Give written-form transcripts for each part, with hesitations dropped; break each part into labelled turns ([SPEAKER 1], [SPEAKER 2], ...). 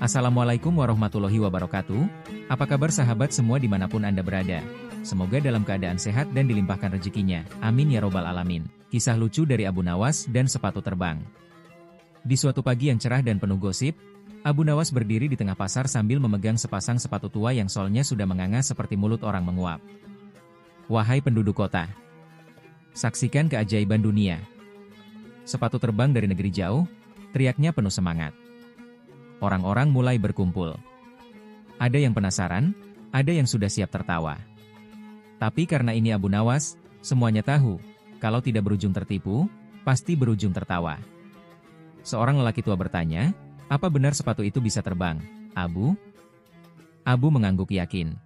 [SPEAKER 1] Assalamualaikum warahmatullahi wabarakatuh. Apa kabar sahabat semua dimanapun Anda berada? Semoga dalam keadaan sehat dan dilimpahkan rezekinya. Amin ya robbal alamin. Kisah lucu dari Abu Nawas dan sepatu terbang. Di suatu pagi yang cerah dan penuh gosip, Abu Nawas berdiri di tengah pasar sambil memegang sepasang sepatu tua yang solnya sudah menganga seperti mulut orang menguap. Wahai penduduk kota, saksikan keajaiban dunia. Sepatu terbang dari negeri jauh, teriaknya penuh semangat. Orang-orang mulai berkumpul. Ada yang penasaran, ada yang sudah siap tertawa. Tapi karena ini Abu Nawas, semuanya tahu, kalau tidak berujung tertipu, pasti berujung tertawa. Seorang lelaki tua bertanya, apa benar sepatu itu bisa terbang, Abu? Abu mengangguk yakin.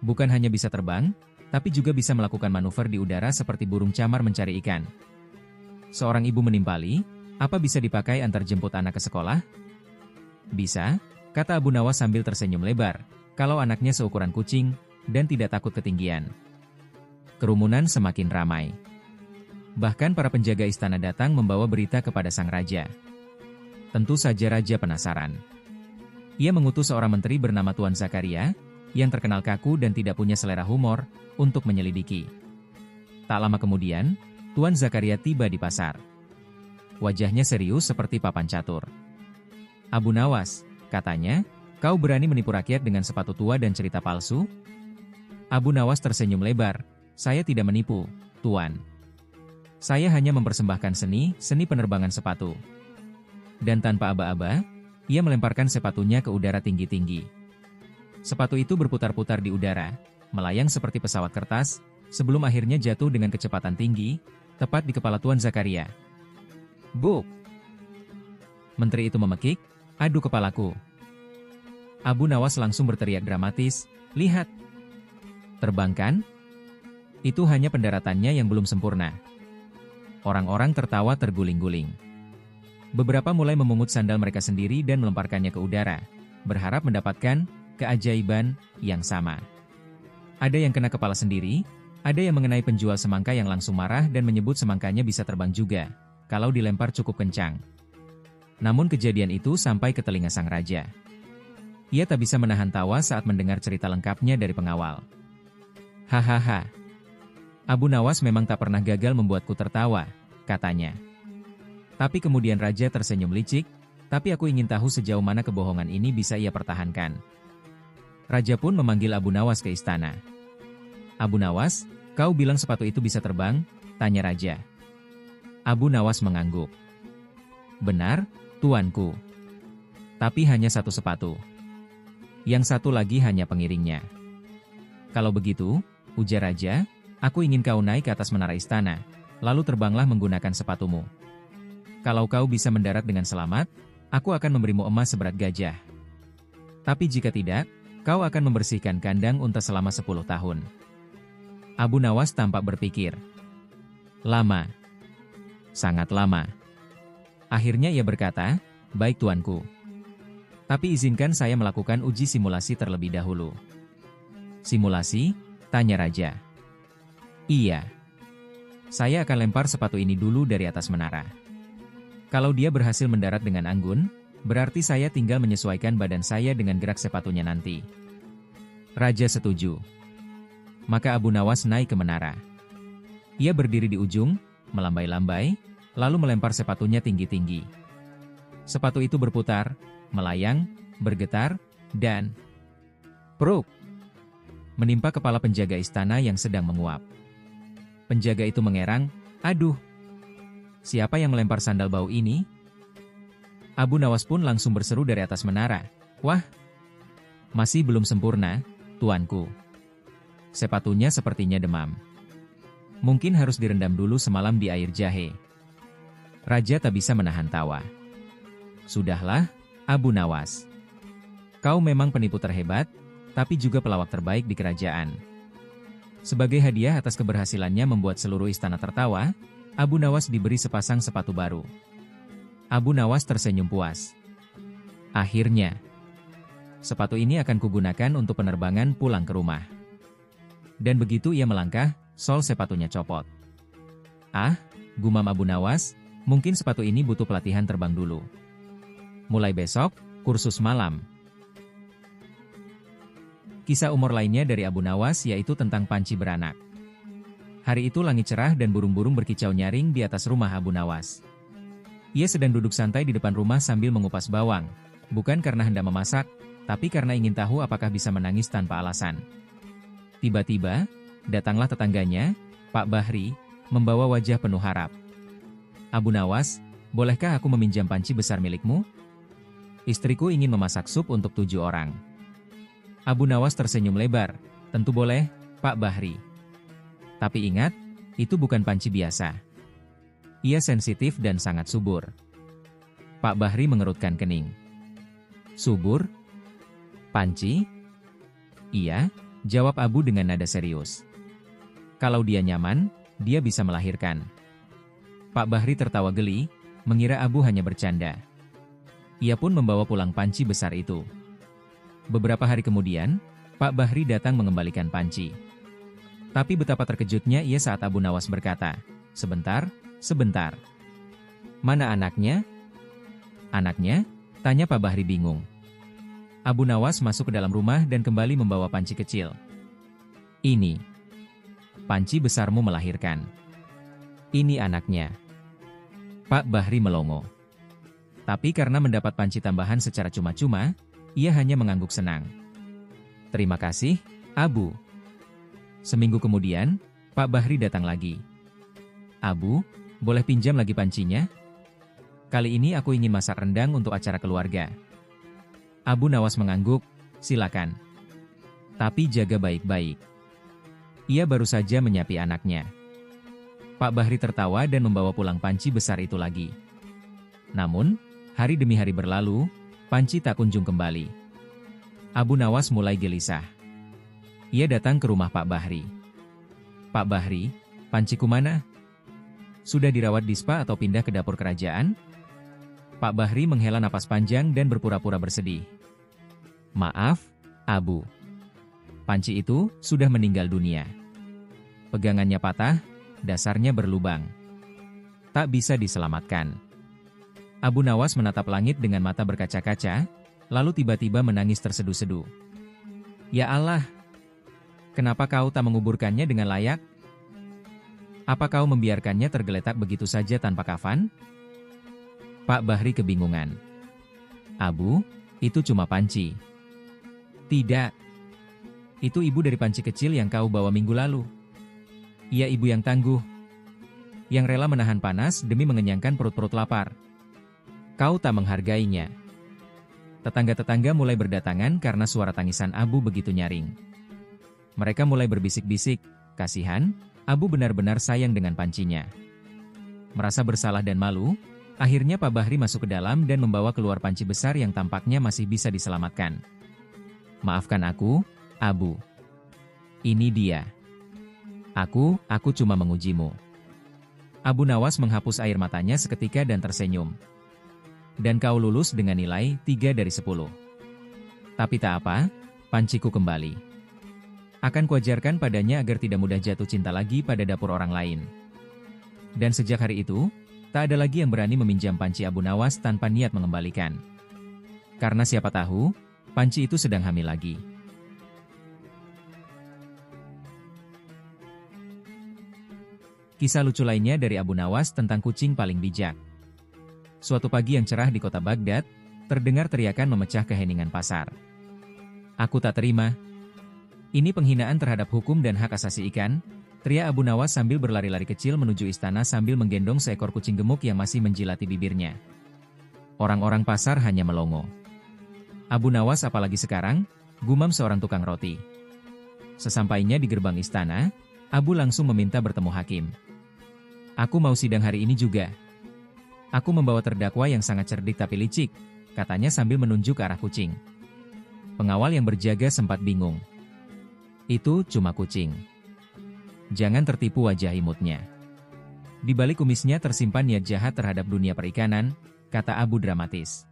[SPEAKER 1] Bukan hanya bisa terbang, tapi juga bisa melakukan manuver di udara seperti burung camar mencari ikan. Seorang ibu menimpali, apa bisa dipakai antar jemput anak ke sekolah? Bisa, kata Abu Nawas sambil tersenyum lebar, kalau anaknya seukuran kucing, dan tidak takut ketinggian. Kerumunan semakin ramai. Bahkan para penjaga istana datang membawa berita kepada sang raja. Tentu saja raja penasaran. Ia mengutus seorang menteri bernama Tuan Zakaria, yang terkenal kaku dan tidak punya selera humor, untuk menyelidiki. Tak lama kemudian, Tuan Zakaria tiba di pasar. Wajahnya serius seperti papan catur. Abu Nawas, katanya, kau berani menipu rakyat dengan sepatu tua dan cerita palsu? Abu Nawas tersenyum lebar, saya tidak menipu, Tuan. Saya hanya mempersembahkan seni penerbangan sepatu. Dan tanpa aba-aba, ia melemparkan sepatunya ke udara tinggi-tinggi. Sepatu itu berputar-putar di udara, melayang seperti pesawat kertas, sebelum akhirnya jatuh dengan kecepatan tinggi, tepat di kepala Tuan Zakaria. Buk! Menteri itu memekik, aduh kepalaku. Abu Nawas langsung berteriak dramatis, lihat! Terbang kan? Itu hanya pendaratannya yang belum sempurna. Orang-orang tertawa terguling-guling. Beberapa mulai memungut sandal mereka sendiri dan melemparkannya ke udara, berharap mendapatkan keajaiban yang sama. Ada yang kena kepala sendiri, ada yang mengenai penjual semangka yang langsung marah dan menyebut semangkanya bisa terbang juga, kalau dilempar cukup kencang. Namun kejadian itu sampai ke telinga sang raja. Ia tak bisa menahan tawa saat mendengar cerita lengkapnya dari pengawal. Hahaha. Abu Nawas memang tak pernah gagal membuatku tertawa, katanya. Tapi kemudian raja tersenyum licik, tapi aku ingin tahu sejauh mana kebohongan ini bisa ia pertahankan. Raja pun memanggil Abu Nawas ke istana. Abu Nawas, kau bilang sepatu itu bisa terbang? Tanya raja. Abu Nawas mengangguk. Benar, tuanku. Tapi hanya satu sepatu. Yang satu lagi hanya pengiringnya. Kalau begitu, ujar raja, aku ingin kau naik ke atas menara istana, lalu terbanglah menggunakan sepatumu. Kalau kau bisa mendarat dengan selamat, aku akan memberimu emas seberat gajah. Tapi jika tidak, kau akan membersihkan kandang unta selama 10 tahun. Abu Nawas tampak berpikir. Lama. Sangat lama. Akhirnya ia berkata, baik tuanku. Tapi izinkan saya melakukan uji simulasi terlebih dahulu. Simulasi? Tanya raja. Iya. Saya akan lempar sepatu ini dulu dari atas menara. Kalau dia berhasil mendarat dengan anggun, berarti saya tinggal menyesuaikan badan saya dengan gerak sepatunya nanti. Raja setuju. Maka Abu Nawas naik ke menara. Ia berdiri di ujung, melambai-lambai, lalu melempar sepatunya tinggi-tinggi. Sepatu itu berputar, melayang, bergetar, dan pruk! Menimpa kepala penjaga istana yang sedang menguap. Penjaga itu mengerang, aduh! Siapa yang melempar sandal bau ini? Abu Nawas pun langsung berseru dari atas menara, wah! Masih belum sempurna, tuanku. Sepatunya sepertinya demam. Mungkin harus direndam dulu semalam di air jahe. Raja tak bisa menahan tawa. Sudahlah, Abu Nawas. Kau memang penipu terhebat, tapi juga pelawak terbaik di kerajaan. Sebagai hadiah atas keberhasilannya membuat seluruh istana tertawa, Abu Nawas diberi sepasang sepatu baru. Abu Nawas tersenyum puas. Akhirnya, sepatu ini akan kugunakan untuk penerbangan pulang ke rumah. Dan begitu ia melangkah, sol sepatunya copot. Ah, gumam Abu Nawas, mungkin sepatu ini butuh pelatihan terbang dulu. Mulai besok, Kursus malam. Kisah umur lainnya dari Abu Nawas yaitu tentang panci beranak. Hari itu langit cerah dan burung-burung berkicau nyaring di atas rumah Abu Nawas. Ia sedang duduk santai di depan rumah sambil mengupas bawang, bukan karena hendak memasak, tapi karena ingin tahu apakah bisa menangis tanpa alasan. Tiba-tiba, datanglah tetangganya, Pak Bahri, membawa wajah penuh harap. Abu Nawas, bolehkah aku meminjam panci besar milikmu? Istriku ingin memasak sup untuk 7 orang. Abu Nawas tersenyum lebar, tentu boleh, Pak Bahri. Tapi ingat, itu bukan panci biasa. Ia sensitif dan sangat subur. Pak Bahri mengerutkan kening. Subur? Panci? Iya, jawab Abu dengan nada serius. Kalau dia nyaman, dia bisa melahirkan. Pak Bahri tertawa geli, mengira Abu hanya bercanda. Ia pun membawa pulang panci besar itu. Beberapa hari kemudian, Pak Bahri datang mengembalikan panci. Tapi betapa terkejutnya ia saat Abu Nawas berkata, "Sebentar, sebentar. Mana anaknya?" "Anaknya?" tanya Pak Bahri bingung. Abu Nawas masuk ke dalam rumah dan kembali membawa panci kecil. "Ini. Panci besarmu melahirkan. Ini anaknya." Pak Bahri melongo. Tapi karena mendapat panci tambahan secara cuma-cuma, ia hanya mengangguk senang. "Terima kasih, Abu." Seminggu kemudian, Pak Bahri datang lagi. "Abu, boleh pinjam lagi pancinya? Kali ini aku ingin masak rendang untuk acara keluarga." Abu Nawas mengangguk, "Silakan. Tapi jaga baik-baik." Ia baru saja menyapi anaknya. Pak Bahri tertawa dan membawa pulang panci besar itu lagi. Namun, hari demi hari berlalu, panci tak kunjung kembali. Abu Nawas mulai gelisah. Ia datang ke rumah Pak Bahri. "Pak Bahri, panciku mana? Sudah dirawat di spa atau pindah ke dapur kerajaan?" Pak Bahri menghela napas panjang dan berpura-pura bersedih. "Maaf, Abu. Panci itu sudah meninggal dunia. Pegangannya patah, dasarnya berlubang. Tak bisa diselamatkan." Abu Nawas menatap langit dengan mata berkaca-kaca, lalu tiba-tiba menangis terseduh-seduh. "Ya Allah! Kenapa kau tak menguburkannya dengan layak? Apa kau membiarkannya tergeletak begitu saja tanpa kafan?" Pak Bahri kebingungan. "Abu, itu cuma panci." "Tidak. Itu ibu dari panci kecil yang kau bawa minggu lalu. Ia ibu yang tangguh, yang rela menahan panas demi mengenyangkan perut-perut lapar. Kau tak menghargainya." Tetangga-tetangga mulai berdatangan karena suara tangisan Abu begitu nyaring. Mereka mulai berbisik-bisik, "Kasihan, Abu benar-benar sayang dengan pancinya." Merasa bersalah dan malu, akhirnya Pak Bahri masuk ke dalam dan membawa keluar panci besar yang tampaknya masih bisa diselamatkan. "Maafkan aku, Abu. Ini dia. Aku cuma mengujimu." Abu Nawas menghapus air matanya seketika dan tersenyum. "Dan kau lulus dengan nilai 3 dari 10. Tapi tak apa, panciku kembali. Akan kuajarkan padanya agar tidak mudah jatuh cinta lagi pada dapur orang lain." Dan sejak hari itu, tak ada lagi yang berani meminjam panci Abu Nawas tanpa niat mengembalikan. Karena siapa tahu, panci itu sedang hamil lagi. Kisah lucu lainnya dari Abu Nawas tentang kucing paling bijak. Suatu pagi yang cerah di kota Baghdad, terdengar teriakan memecah keheningan pasar. "Aku tak terima. Ini penghinaan terhadap hukum dan hak asasi ikan," teriak Abu Nawas sambil berlari-lari kecil menuju istana sambil menggendong seekor kucing gemuk yang masih menjilati bibirnya. Orang-orang pasar hanya melongo. "Abu Nawas apalagi sekarang?" gumam seorang tukang roti. Sesampainya di gerbang istana, Abu langsung meminta bertemu hakim. "Aku mau sidang hari ini juga. Aku membawa terdakwa yang sangat cerdik tapi licik," katanya sambil menunjuk ke arah kucing. Pengawal yang berjaga sempat bingung. "Itu cuma kucing. Jangan tertipu," wajah imutnya. "Di balik kumisnya tersimpan niat jahat terhadap dunia perikanan," kata Abu dramatis.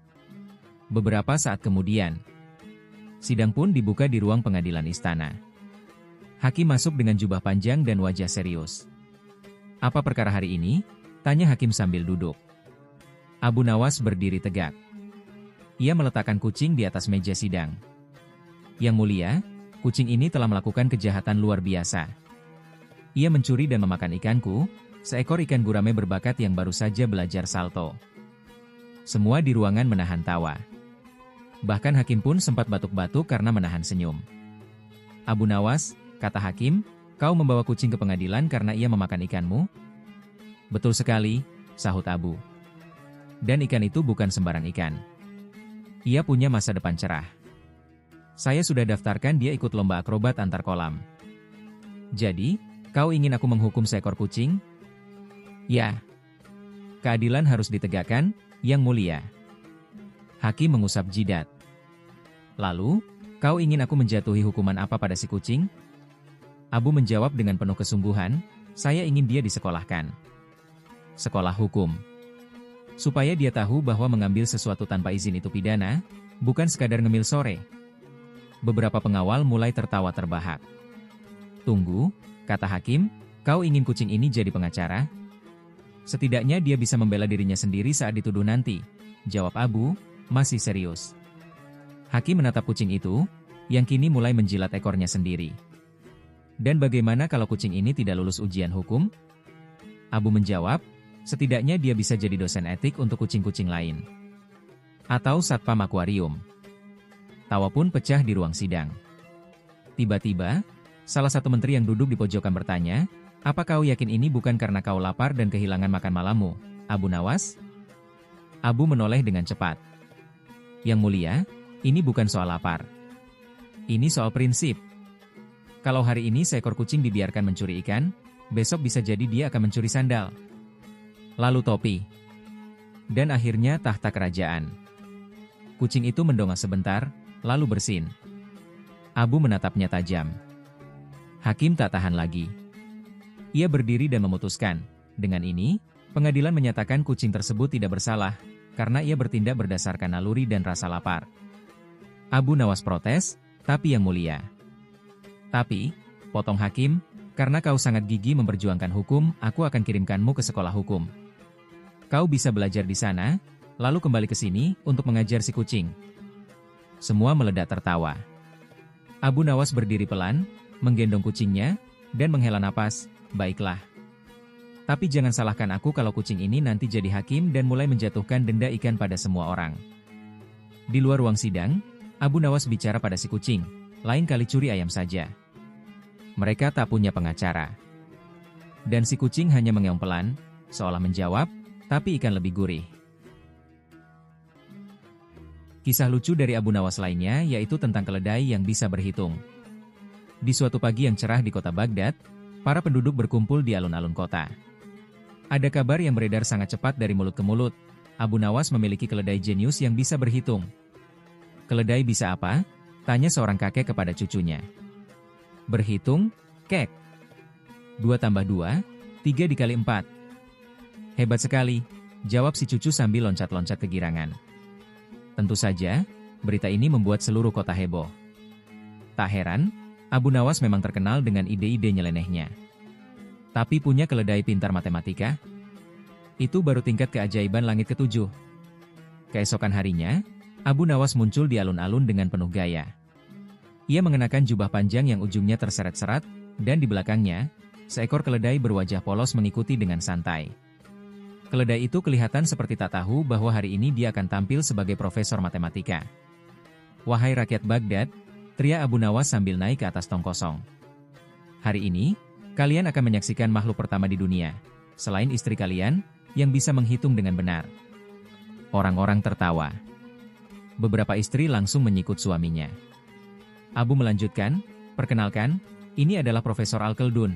[SPEAKER 1] Beberapa saat kemudian, sidang pun dibuka di ruang pengadilan istana. Hakim masuk dengan jubah panjang dan wajah serius. "Apa perkara hari ini?" tanya hakim sambil duduk. Abu Nawas berdiri tegak. Ia meletakkan kucing di atas meja sidang. Yang mulia, kucing ini telah melakukan kejahatan luar biasa. Ia mencuri dan memakan ikanku, seekor ikan gurame berbakat yang baru saja belajar salto. Semua di ruangan menahan tawa. Bahkan hakim pun sempat batuk-batuk karena menahan senyum. Abu Nawas, kata hakim, kau membawa kucing ke pengadilan karena ia memakan ikanmu? Betul sekali, sahut Abu. Dan ikan itu bukan sembarang ikan. Ia punya masa depan cerah. Saya sudah daftarkan dia ikut lomba akrobat antar kolam. Jadi, kau ingin aku menghukum seekor kucing? Ya. Keadilan harus ditegakkan, Yang Mulia. Hakim mengusap jidat. Lalu, kau ingin aku menjatuhi hukuman apa pada si kucing? Abu menjawab dengan penuh kesungguhan, saya ingin dia disekolahkan. Sekolah hukum. Supaya dia tahu bahwa mengambil sesuatu tanpa izin itu pidana, bukan sekadar ngemil sore. Beberapa pengawal mulai tertawa terbahak. Tunggu, kata hakim, kau ingin kucing ini jadi pengacara? Setidaknya dia bisa membela dirinya sendiri saat dituduh nanti, jawab Abu, masih serius. Hakim menatap kucing itu, yang kini mulai menjilat ekornya sendiri. Dan bagaimana kalau kucing ini tidak lulus ujian hukum? Abu menjawab, setidaknya dia bisa jadi dosen etik untuk kucing-kucing lain. Atau satpam akuarium. Tawa pun pecah di ruang sidang. Tiba-tiba, salah satu menteri yang duduk di pojokan bertanya, apa kau yakin ini bukan karena kau lapar dan kehilangan makan malammu, Abu Nawas? Abu menoleh dengan cepat. Yang Mulia, ini bukan soal lapar. Ini soal prinsip. Kalau hari ini seekor kucing dibiarkan mencuri ikan, besok bisa jadi dia akan mencuri sandal. Lalu topi. Dan akhirnya tahta kerajaan. Kucing itu mendongak sebentar, lalu bersin. Abu menatapnya tajam. Hakim tak tahan lagi. Ia berdiri dan memutuskan, dengan ini, pengadilan menyatakan kucing tersebut tidak bersalah, karena ia bertindak berdasarkan naluri dan rasa lapar. Abu Nawas protes, tapi Yang Mulia. Tapi, potong hakim, karena kau sangat gigih memperjuangkan hukum, aku akan kirimkanmu ke sekolah hukum. Kau bisa belajar di sana, lalu kembali ke sini untuk mengajar si kucing. Semua meledak tertawa. Abu Nawas berdiri pelan, menggendong kucingnya, dan menghela napas, baiklah. Tapi jangan salahkan aku kalau kucing ini nanti jadi hakim dan mulai menjatuhkan denda ikan pada semua orang. Di luar ruang sidang, Abu Nawas bicara pada si kucing, lain kali curi ayam saja. Mereka tak punya pengacara. Dan si kucing hanya mengeong pelan, seolah menjawab, tapi ikan lebih gurih. Kisah lucu dari Abu Nawas lainnya yaitu tentang keledai yang bisa berhitung. Di suatu pagi yang cerah di kota Baghdad, para penduduk berkumpul di alun-alun kota. Ada kabar yang beredar sangat cepat dari mulut ke mulut, Abu Nawas memiliki keledai jenius yang bisa berhitung. Keledai bisa apa? Tanya seorang kakek kepada cucunya. Berhitung, kek. 2 tambah 2, 3 dikali 4. Hebat sekali, jawab si cucu sambil loncat-loncat kegirangan. Tentu saja, berita ini membuat seluruh kota heboh. Tak heran, Abu Nawas memang terkenal dengan ide-ide nyelenehnya. Tapi punya keledai pintar matematika? Itu baru tingkat keajaiban langit ketujuh. Keesokan harinya, Abu Nawas muncul di alun-alun dengan penuh gaya. Ia mengenakan jubah panjang yang ujungnya terseret-seret, dan di belakangnya, seekor keledai berwajah polos mengikuti dengan santai. Keledai itu kelihatan seperti tak tahu bahwa hari ini dia akan tampil sebagai profesor matematika. Wahai rakyat Baghdad, teriak Abu Nawas sambil naik ke atas tong kosong. Hari ini, kalian akan menyaksikan makhluk pertama di dunia, selain istri kalian, yang bisa menghitung dengan benar. Orang-orang tertawa. Beberapa istri langsung menyikut suaminya. Abu melanjutkan, perkenalkan, ini adalah Profesor Al-Khaldun.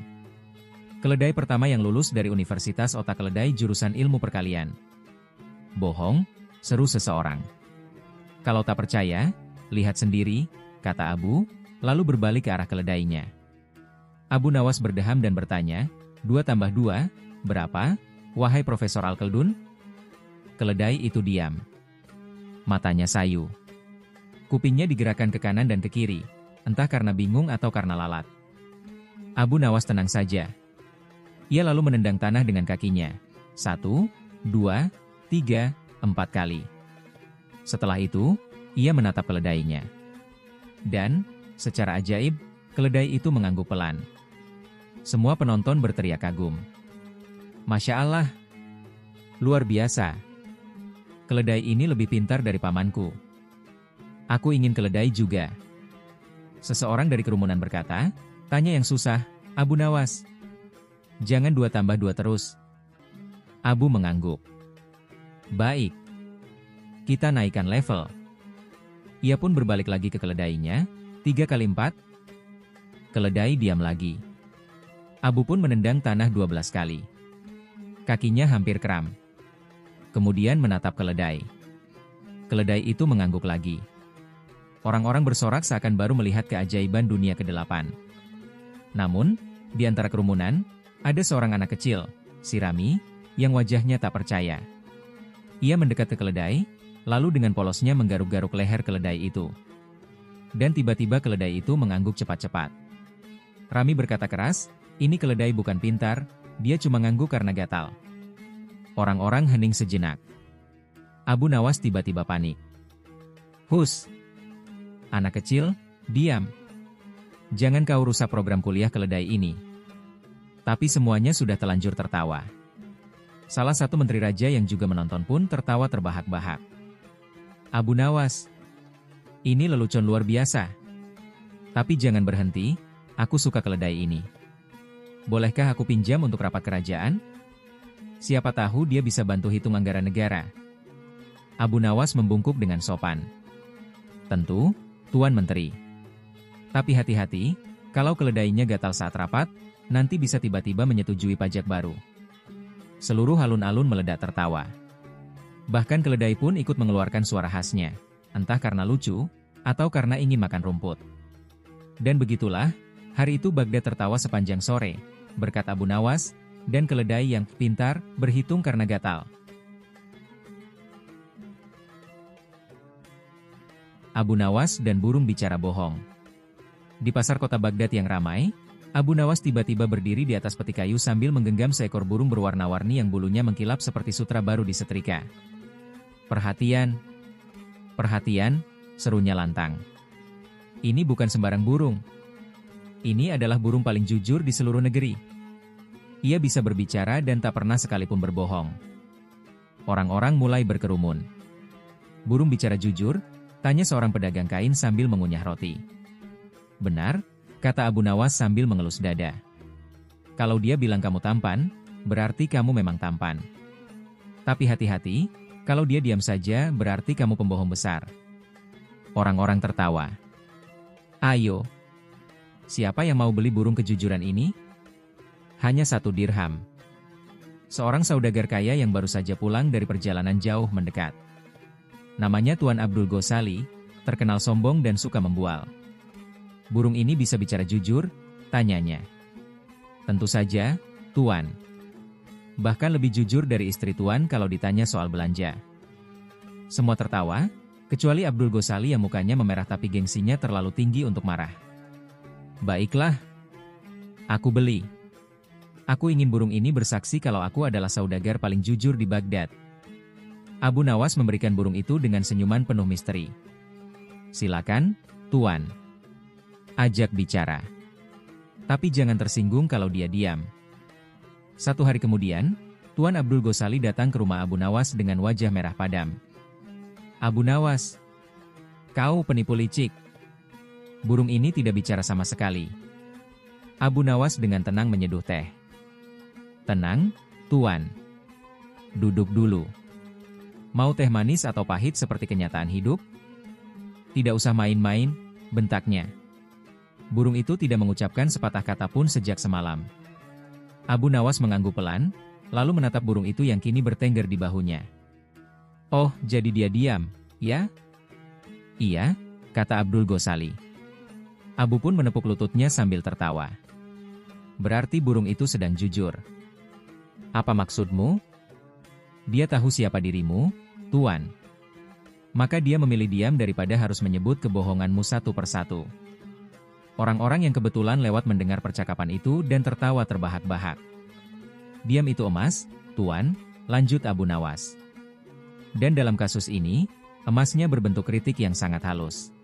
[SPEAKER 1] Keledai pertama yang lulus dari Universitas Otak Keledai jurusan ilmu perkalian. Bohong, seru seseorang. Kalau tak percaya, lihat sendiri, kata Abu, lalu berbalik ke arah keledainya. Abu Nawas berdeham dan bertanya, 2 tambah 2, berapa, wahai Profesor Al-Khaldun? Keledai itu diam. Matanya sayu. Kupingnya digerakkan ke kanan dan ke kiri, entah karena bingung atau karena lalat. Abu Nawas tenang saja. Ia lalu menendang tanah dengan kakinya. 1, 2, 3, 4 kali. Setelah itu, ia menatap keledainya. Dan, secara ajaib, keledai itu mengangguk pelan. Semua penonton berteriak kagum. Masya Allah! Luar biasa! Keledai ini lebih pintar dari pamanku. Aku ingin keledai juga. Seseorang dari kerumunan berkata, tanya yang susah, Abu Nawas. Jangan 2 tambah 2 terus. Abu mengangguk. Baik. Kita naikkan level. Ia pun berbalik lagi ke keledainya, 3 kali 4. Keledai diam lagi. Abu pun menendang tanah 12 kali. Kakinya hampir kram. Kemudian menatap keledai. Keledai itu mengangguk lagi. Orang-orang bersorak seakan baru melihat keajaiban dunia ke-8. Namun, di antara kerumunan, ada seorang anak kecil, si Rami, yang wajahnya tak percaya. Ia mendekat ke keledai, lalu dengan polosnya menggaruk-garuk leher keledai itu. Dan tiba-tiba keledai itu mengangguk cepat-cepat. Rami berkata keras, ini keledai bukan pintar, dia cuma ngangguk karena gatal. Orang-orang hening sejenak. Abu Nawas tiba-tiba panik. Hus! Anak kecil, diam. Jangan kau rusak program kuliah keledai ini. Tapi semuanya sudah telanjur tertawa. Salah satu menteri raja yang juga menonton pun tertawa terbahak-bahak. Abu Nawas, ini lelucon luar biasa. Tapi jangan berhenti, aku suka keledai ini. Bolehkah aku pinjam untuk rapat kerajaan? Siapa tahu dia bisa bantu hitung anggaran negara. Abu Nawas membungkuk dengan sopan. Tentu, Tuan Menteri. Tapi hati-hati, kalau keledainya gatal saat rapat, nanti bisa tiba-tiba menyetujui pajak baru. Seluruh alun-alun meledak tertawa. Bahkan keledai pun ikut mengeluarkan suara khasnya, entah karena lucu, atau karena ingin makan rumput. Dan begitulah, hari itu Baghdad tertawa sepanjang sore, berkat Abu Nawas, dan keledai yang pintar berhitung karena gatal. Abu Nawas dan burung bicara bohong. Di pasar kota Baghdad yang ramai, Abu Nawas tiba-tiba berdiri di atas peti kayu sambil menggenggam seekor burung berwarna-warni yang bulunya mengkilap seperti sutra baru disetrika. Perhatian! Perhatian! Serunya lantang. Ini bukan sembarang burung. Ini adalah burung paling jujur di seluruh negeri. Ia bisa berbicara dan tak pernah sekalipun berbohong. Orang-orang mulai berkerumun. Burung bicara jujur? Tanya seorang pedagang kain sambil mengunyah roti. Benar, kata Abu Nawas sambil mengelus dada. Kalau dia bilang kamu tampan, berarti kamu memang tampan. Tapi hati-hati, kalau dia diam saja berarti kamu pembohong besar. Orang-orang tertawa. Ayo. Siapa yang mau beli burung kejujuran ini? Hanya 1 dirham. Seorang saudagar kaya yang baru saja pulang dari perjalanan jauh mendekat. Namanya Tuan Abdul Ghosali, terkenal sombong dan suka membual. Burung ini bisa bicara jujur? Tanyanya. Tentu saja, Tuan. Bahkan lebih jujur dari istri Tuan kalau ditanya soal belanja. Semua tertawa, kecuali Abdul Ghosali yang mukanya memerah tapi gengsinya terlalu tinggi untuk marah. Baiklah. Aku beli. Aku ingin burung ini bersaksi kalau aku adalah saudagar paling jujur di Baghdad. Abu Nawas memberikan burung itu dengan senyuman penuh misteri. Silakan, Tuan. Ajak bicara. Tapi jangan tersinggung kalau dia diam. 1 hari kemudian, Tuan Abdul Ghosali datang ke rumah Abu Nawas dengan wajah merah padam. Abu Nawas, kau penipu licik. Burung ini tidak bicara sama sekali. Abu Nawas dengan tenang menyeduh teh. Tenang, Tuan. Duduk dulu. Mau teh manis atau pahit seperti kenyataan hidup? Tidak usah main-main, bentaknya. Burung itu tidak mengucapkan sepatah kata pun sejak semalam. Abu Nawas mengangguk pelan, lalu menatap burung itu yang kini bertengger di bahunya. Oh, jadi dia diam, ya? Iya, kata Abdul Ghosali. Abu pun menepuk lututnya sambil tertawa. Berarti burung itu sedang jujur. Apa maksudmu? Dia tahu siapa dirimu, Tuan. Maka dia memilih diam daripada harus menyebut kebohonganmu satu persatu. Orang-orang yang kebetulan lewat mendengar percakapan itu dan tertawa terbahak-bahak. Diam itu emas, Tuan, lanjut Abu Nawas. Dan dalam kasus ini, Emasnya berbentuk kritik yang sangat halus.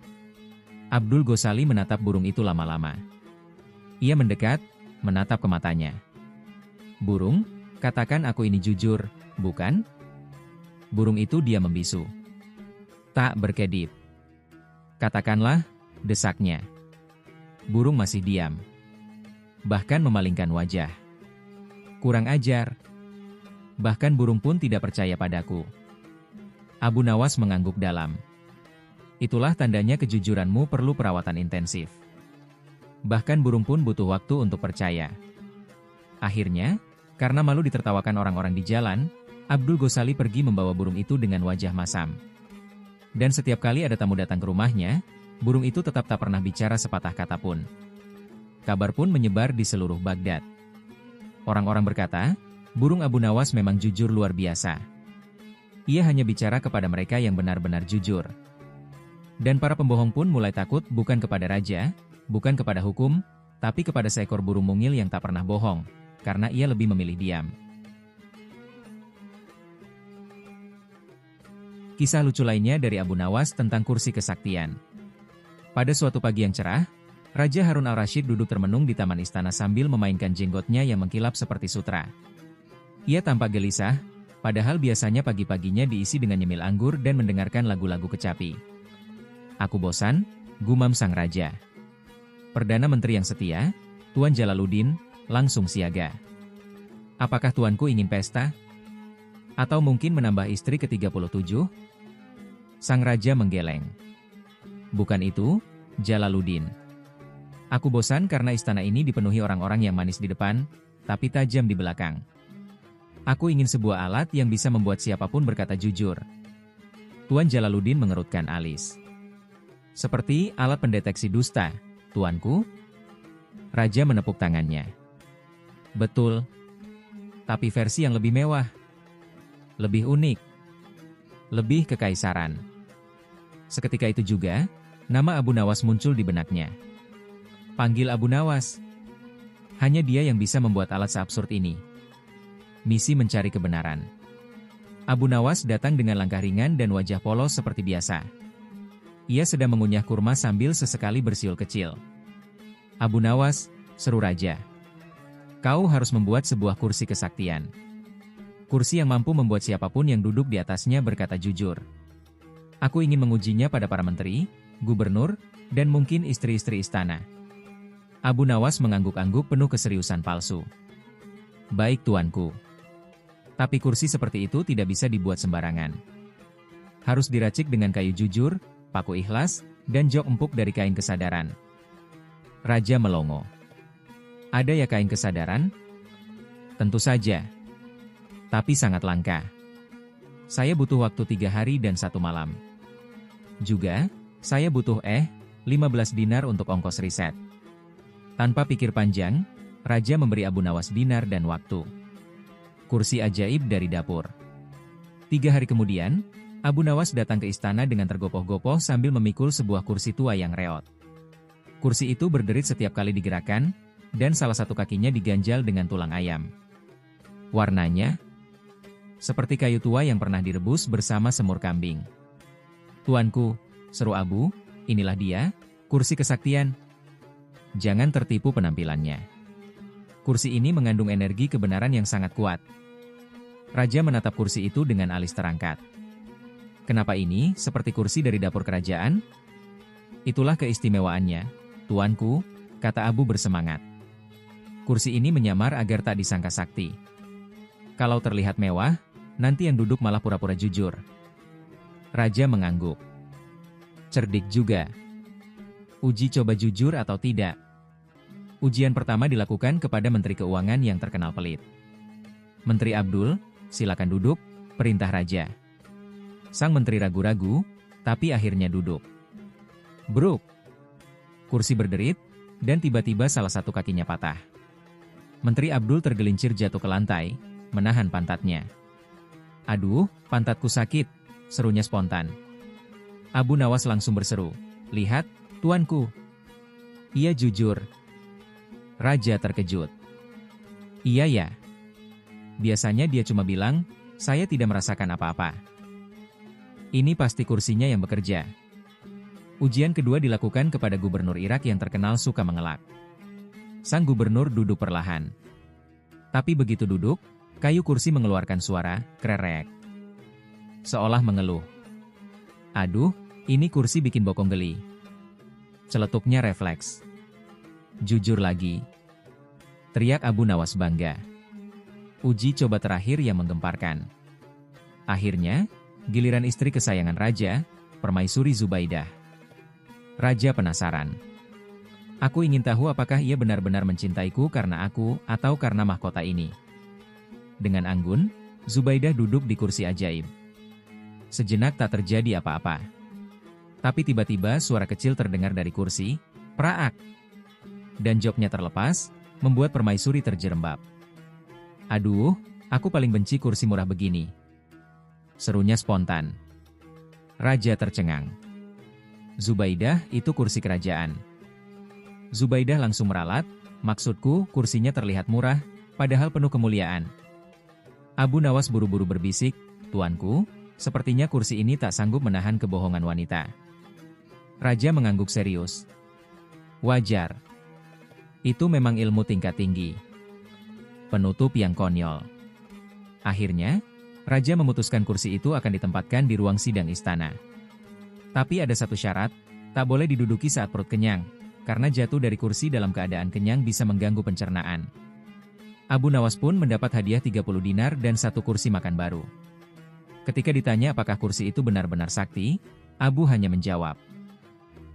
[SPEAKER 1] Abdul Ghazali menatap burung itu lama-lama. Ia mendekat, menatap ke matanya. "Burung, katakan aku ini jujur, bukan?" Burung itu diam membisu. "Tak berkedip." "Katakanlah," desaknya. Burung masih diam. Bahkan memalingkan wajah. "Kurang ajar." Bahkan burung pun tidak percaya padaku. Abu Nawas mengangguk dalam. "Itulah tandanya kejujuranmu perlu perawatan intensif." Bahkan burung pun butuh waktu untuk percaya. Akhirnya, karena malu ditertawakan orang-orang di jalan, Abdul Ghazali pergi membawa burung itu dengan wajah masam. Dan setiap kali ada tamu datang ke rumahnya, burung itu tetap tak pernah bicara sepatah kata pun. Kabar pun menyebar di seluruh Baghdad. Orang-orang berkata, burung Abu Nawas memang jujur luar biasa. Ia hanya bicara kepada mereka yang benar-benar jujur. Dan para pembohong pun mulai takut bukan kepada raja, bukan kepada hukum, tapi kepada seekor burung mungil yang tak pernah bohong, karena ia lebih memilih diam. Kisah lucu lainnya dari Abu Nawas tentang kursi kesaktian. Pada suatu pagi yang cerah, Raja Harun al-Rasyid duduk termenung di taman istana sambil memainkan jenggotnya yang mengkilap seperti sutra. Ia tampak gelisah, padahal biasanya pagi-paginya diisi dengan nyemil anggur dan mendengarkan lagu-lagu kecapi. "Aku bosan," gumam sang raja. Perdana Menteri yang setia, Tuan Jalaluddin, langsung siaga. "Apakah tuanku ingin pesta? Atau mungkin menambah istri ke-37? Sang raja menggeleng. "Bukan itu, Jalaluddin. Aku bosan karena istana ini dipenuhi orang-orang yang manis di depan, tapi tajam di belakang. Aku ingin sebuah alat yang bisa membuat siapapun berkata jujur." Tuan Jalaluddin mengerutkan alis. "Seperti alat pendeteksi dusta, tuanku?" Raja menepuk tangannya. "Betul. Tapi versi yang lebih mewah. Lebih unik. Lebih kekaisaran." Seketika itu juga, nama Abu Nawas muncul di benaknya. "Panggil Abu Nawas. Hanya dia yang bisa membuat alat seabsurd ini." Misi mencari kebenaran. Abu Nawas datang dengan langkah ringan dan wajah polos seperti biasa. Ia sedang mengunyah kurma sambil sesekali bersiul kecil. "Abu Nawas," seru raja. "Kau harus membuat sebuah kursi kesaktian. Kursi yang mampu membuat siapapun yang duduk di atasnya berkata jujur. Aku ingin mengujinya pada para menteri, gubernur, dan mungkin istri-istri istana." Abu Nawas mengangguk-angguk penuh keseriusan palsu. "Baik tuanku. Tapi kursi seperti itu tidak bisa dibuat sembarangan. Harus diracik dengan kayu jujur, paku ikhlas, dan jok empuk dari kain kesadaran." Raja melongo. "Ada ya kain kesadaran?" "Tentu saja. Tapi sangat langka. Saya butuh waktu 3 hari dan 1 malam. Juga, saya butuh 15 dinar untuk ongkos riset." Tanpa pikir panjang, Raja memberi Abu Nawas dinar dan waktu. Kursi ajaib dari dapur. 3 hari kemudian, Abu Nawas datang ke istana dengan tergopoh-gopoh sambil memikul sebuah kursi tua yang reot. Kursi itu berderit setiap kali digerakkan, dan salah satu kakinya diganjal dengan tulang ayam. Warnanya seperti kayu tua yang pernah direbus bersama semur kambing. "Tuanku," seru Abu, "inilah dia, kursi kesaktian. Jangan tertipu penampilannya. Kursi ini mengandung energi kebenaran yang sangat kuat." Raja menatap kursi itu dengan alis terangkat. "Kenapa ini seperti kursi dari dapur kerajaan?" "Itulah keistimewaannya, tuanku," kata Abu bersemangat. "Kursi ini menyamar agar tak disangka sakti. Kalau terlihat mewah, nanti yang duduk malah pura-pura jujur." Raja mengangguk. Cerdik juga. Uji coba jujur atau tidak. Ujian pertama dilakukan kepada Menteri Keuangan yang terkenal pelit. "Menteri Abdul, silakan duduk," perintah raja. Sang menteri ragu-ragu, tapi akhirnya duduk. Bruk! Kursi berderit, dan tiba-tiba salah satu kakinya patah. Menteri Abdul tergelincir jatuh ke lantai, menahan pantatnya. "Aduh, pantatku sakit," serunya spontan. Abu Nawas langsung berseru, "Lihat, tuanku. Ia jujur." Raja terkejut. "Iya ya. Biasanya dia cuma bilang, saya tidak merasakan apa-apa." Ini pasti kursinya yang bekerja. Ujian kedua dilakukan kepada gubernur Irak yang terkenal suka mengelak. Sang gubernur duduk perlahan. Tapi begitu duduk, kayu kursi mengeluarkan suara, krerek. Seolah mengeluh. Aduh, ini kursi bikin bokong geli. Celetuknya refleks. Jujur lagi. Teriak Abu Nawas bangga. Uji coba terakhir yang menggemparkan. Akhirnya, giliran istri kesayangan raja, Permaisuri Zubaidah. Raja penasaran. Aku ingin tahu apakah ia benar-benar mencintaiku karena aku atau karena mahkota ini. Dengan anggun, Zubaidah duduk di kursi ajaib. Sejenak tak terjadi apa-apa. Tapi tiba-tiba suara kecil terdengar dari kursi, praak. Dan joknya terlepas, membuat permaisuri terjerembab. Aduh, aku paling benci kursi murah begini. Serunya spontan. Raja tercengang. Zubaidah, itu kursi kerajaan. Zubaidah langsung meralat, maksudku kursinya terlihat murah, padahal penuh kemuliaan. Abu Nawas buru-buru berbisik, tuanku, sepertinya kursi ini tak sanggup menahan kebohongan wanita. Raja mengangguk serius. Wajar. Itu memang ilmu tingkat tinggi. Penutup yang konyol. Akhirnya, Raja memutuskan kursi itu akan ditempatkan di ruang sidang istana. Tapi ada satu syarat, tak boleh diduduki saat perut kenyang, karena jatuh dari kursi dalam keadaan kenyang bisa mengganggu pencernaan. Abu Nawas pun mendapat hadiah 30 dinar dan satu kursi makan baru. Ketika ditanya apakah kursi itu benar-benar sakti, Abu hanya menjawab.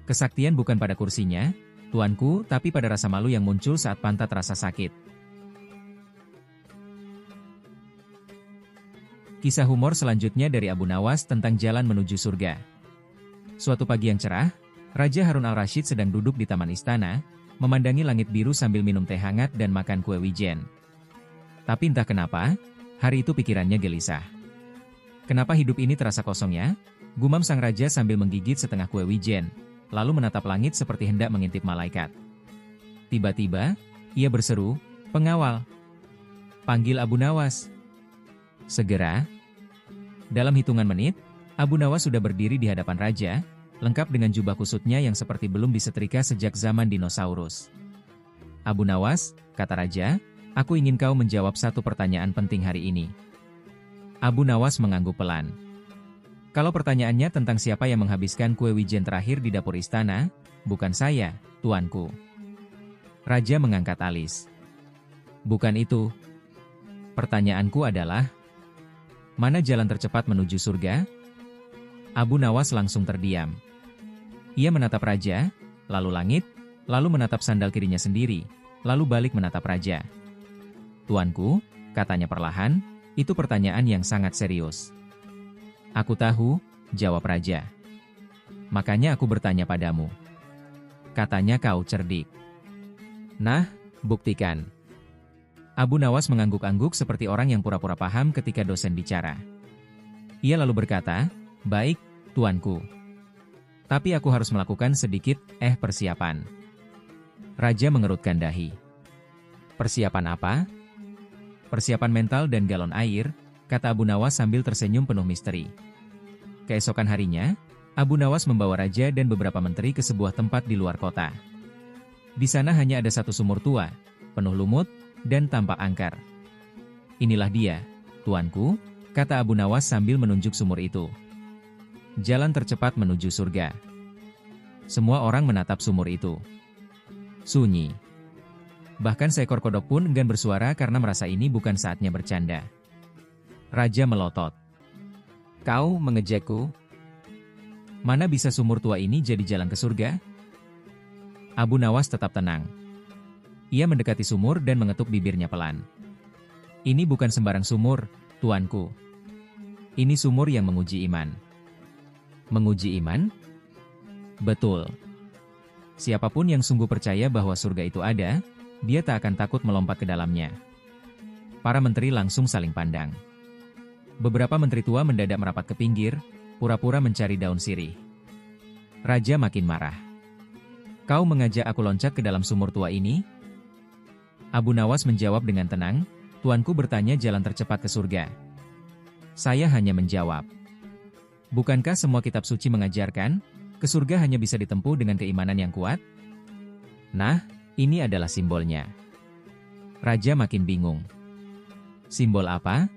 [SPEAKER 1] Kesaktian bukan pada kursinya, tuanku, tapi pada rasa malu yang muncul saat pantat rasa sakit. Kisah humor selanjutnya dari Abu Nawas tentang jalan menuju surga. Suatu pagi yang cerah, Raja Harun al-Rashid sedang duduk di taman istana, memandangi langit biru sambil minum teh hangat dan makan kue wijen. Tapi entah kenapa, hari itu pikirannya gelisah. Kenapa hidup ini terasa kosong ya? Gumam sang raja sambil menggigit setengah kue wijen, lalu menatap langit seperti hendak mengintip malaikat. Tiba-tiba, ia berseru, "Pengawal! Panggil Abu Nawas!" Segera, dalam hitungan menit, Abu Nawas sudah berdiri di hadapan raja, lengkap dengan jubah kusutnya yang seperti belum disetrika sejak zaman dinosaurus. Abu Nawas, kata raja, aku ingin kau menjawab satu pertanyaan penting hari ini. Abu Nawas mengangguk pelan. Kalau pertanyaannya tentang siapa yang menghabiskan kue wijen terakhir di dapur istana, bukan saya, tuanku. Raja mengangkat alis. Bukan itu. Pertanyaanku adalah, mana jalan tercepat menuju surga? Abu Nawas langsung terdiam. Ia menatap raja, lalu langit, lalu menatap sandal kirinya sendiri, lalu balik menatap raja. Tuanku, katanya perlahan, itu pertanyaan yang sangat serius. Aku tahu, jawab raja. Makanya aku bertanya padamu. Katanya kau cerdik. Nah, buktikan. Abu Nawas mengangguk-angguk seperti orang yang pura-pura paham ketika dosen bicara. Ia lalu berkata, baik, tuanku. Tapi aku harus melakukan sedikit, persiapan. Raja mengerutkan dahi. Persiapan apa? Persiapan mental dan galon air, kata Abu Nawas sambil tersenyum penuh misteri. Keesokan harinya, Abu Nawas membawa raja dan beberapa menteri ke sebuah tempat di luar kota. Di sana hanya ada satu sumur tua, penuh lumut, dan tampak angker. Inilah dia, tuanku, kata Abu Nawas sambil menunjuk sumur itu. Jalan tercepat menuju surga. Semua orang menatap sumur itu. Sunyi. Bahkan seekor kodok pun enggan bersuara karena merasa ini bukan saatnya bercanda. Raja melotot. Kau mengejekku? Mana bisa sumur tua ini jadi jalan ke surga? Abu Nawas tetap tenang. Ia mendekati sumur dan mengetuk bibirnya pelan. Ini bukan sembarang sumur, tuanku. Ini sumur yang menguji iman. Menguji iman? Betul. Siapapun yang sungguh percaya bahwa surga itu ada, dia tak akan takut melompat ke dalamnya. Para menteri langsung saling pandang. Beberapa menteri tua mendadak merapat ke pinggir, pura-pura mencari daun sirih. Raja makin marah. Kau mengajak aku loncat ke dalam sumur tua ini? Abu Nawas menjawab dengan tenang, tuanku bertanya jalan tercepat ke surga. Saya hanya menjawab. Bukankah semua kitab suci mengajarkan, ke surga hanya bisa ditempuh dengan keimanan yang kuat? Nah, ini adalah simbolnya. Raja makin bingung. Simbol apa?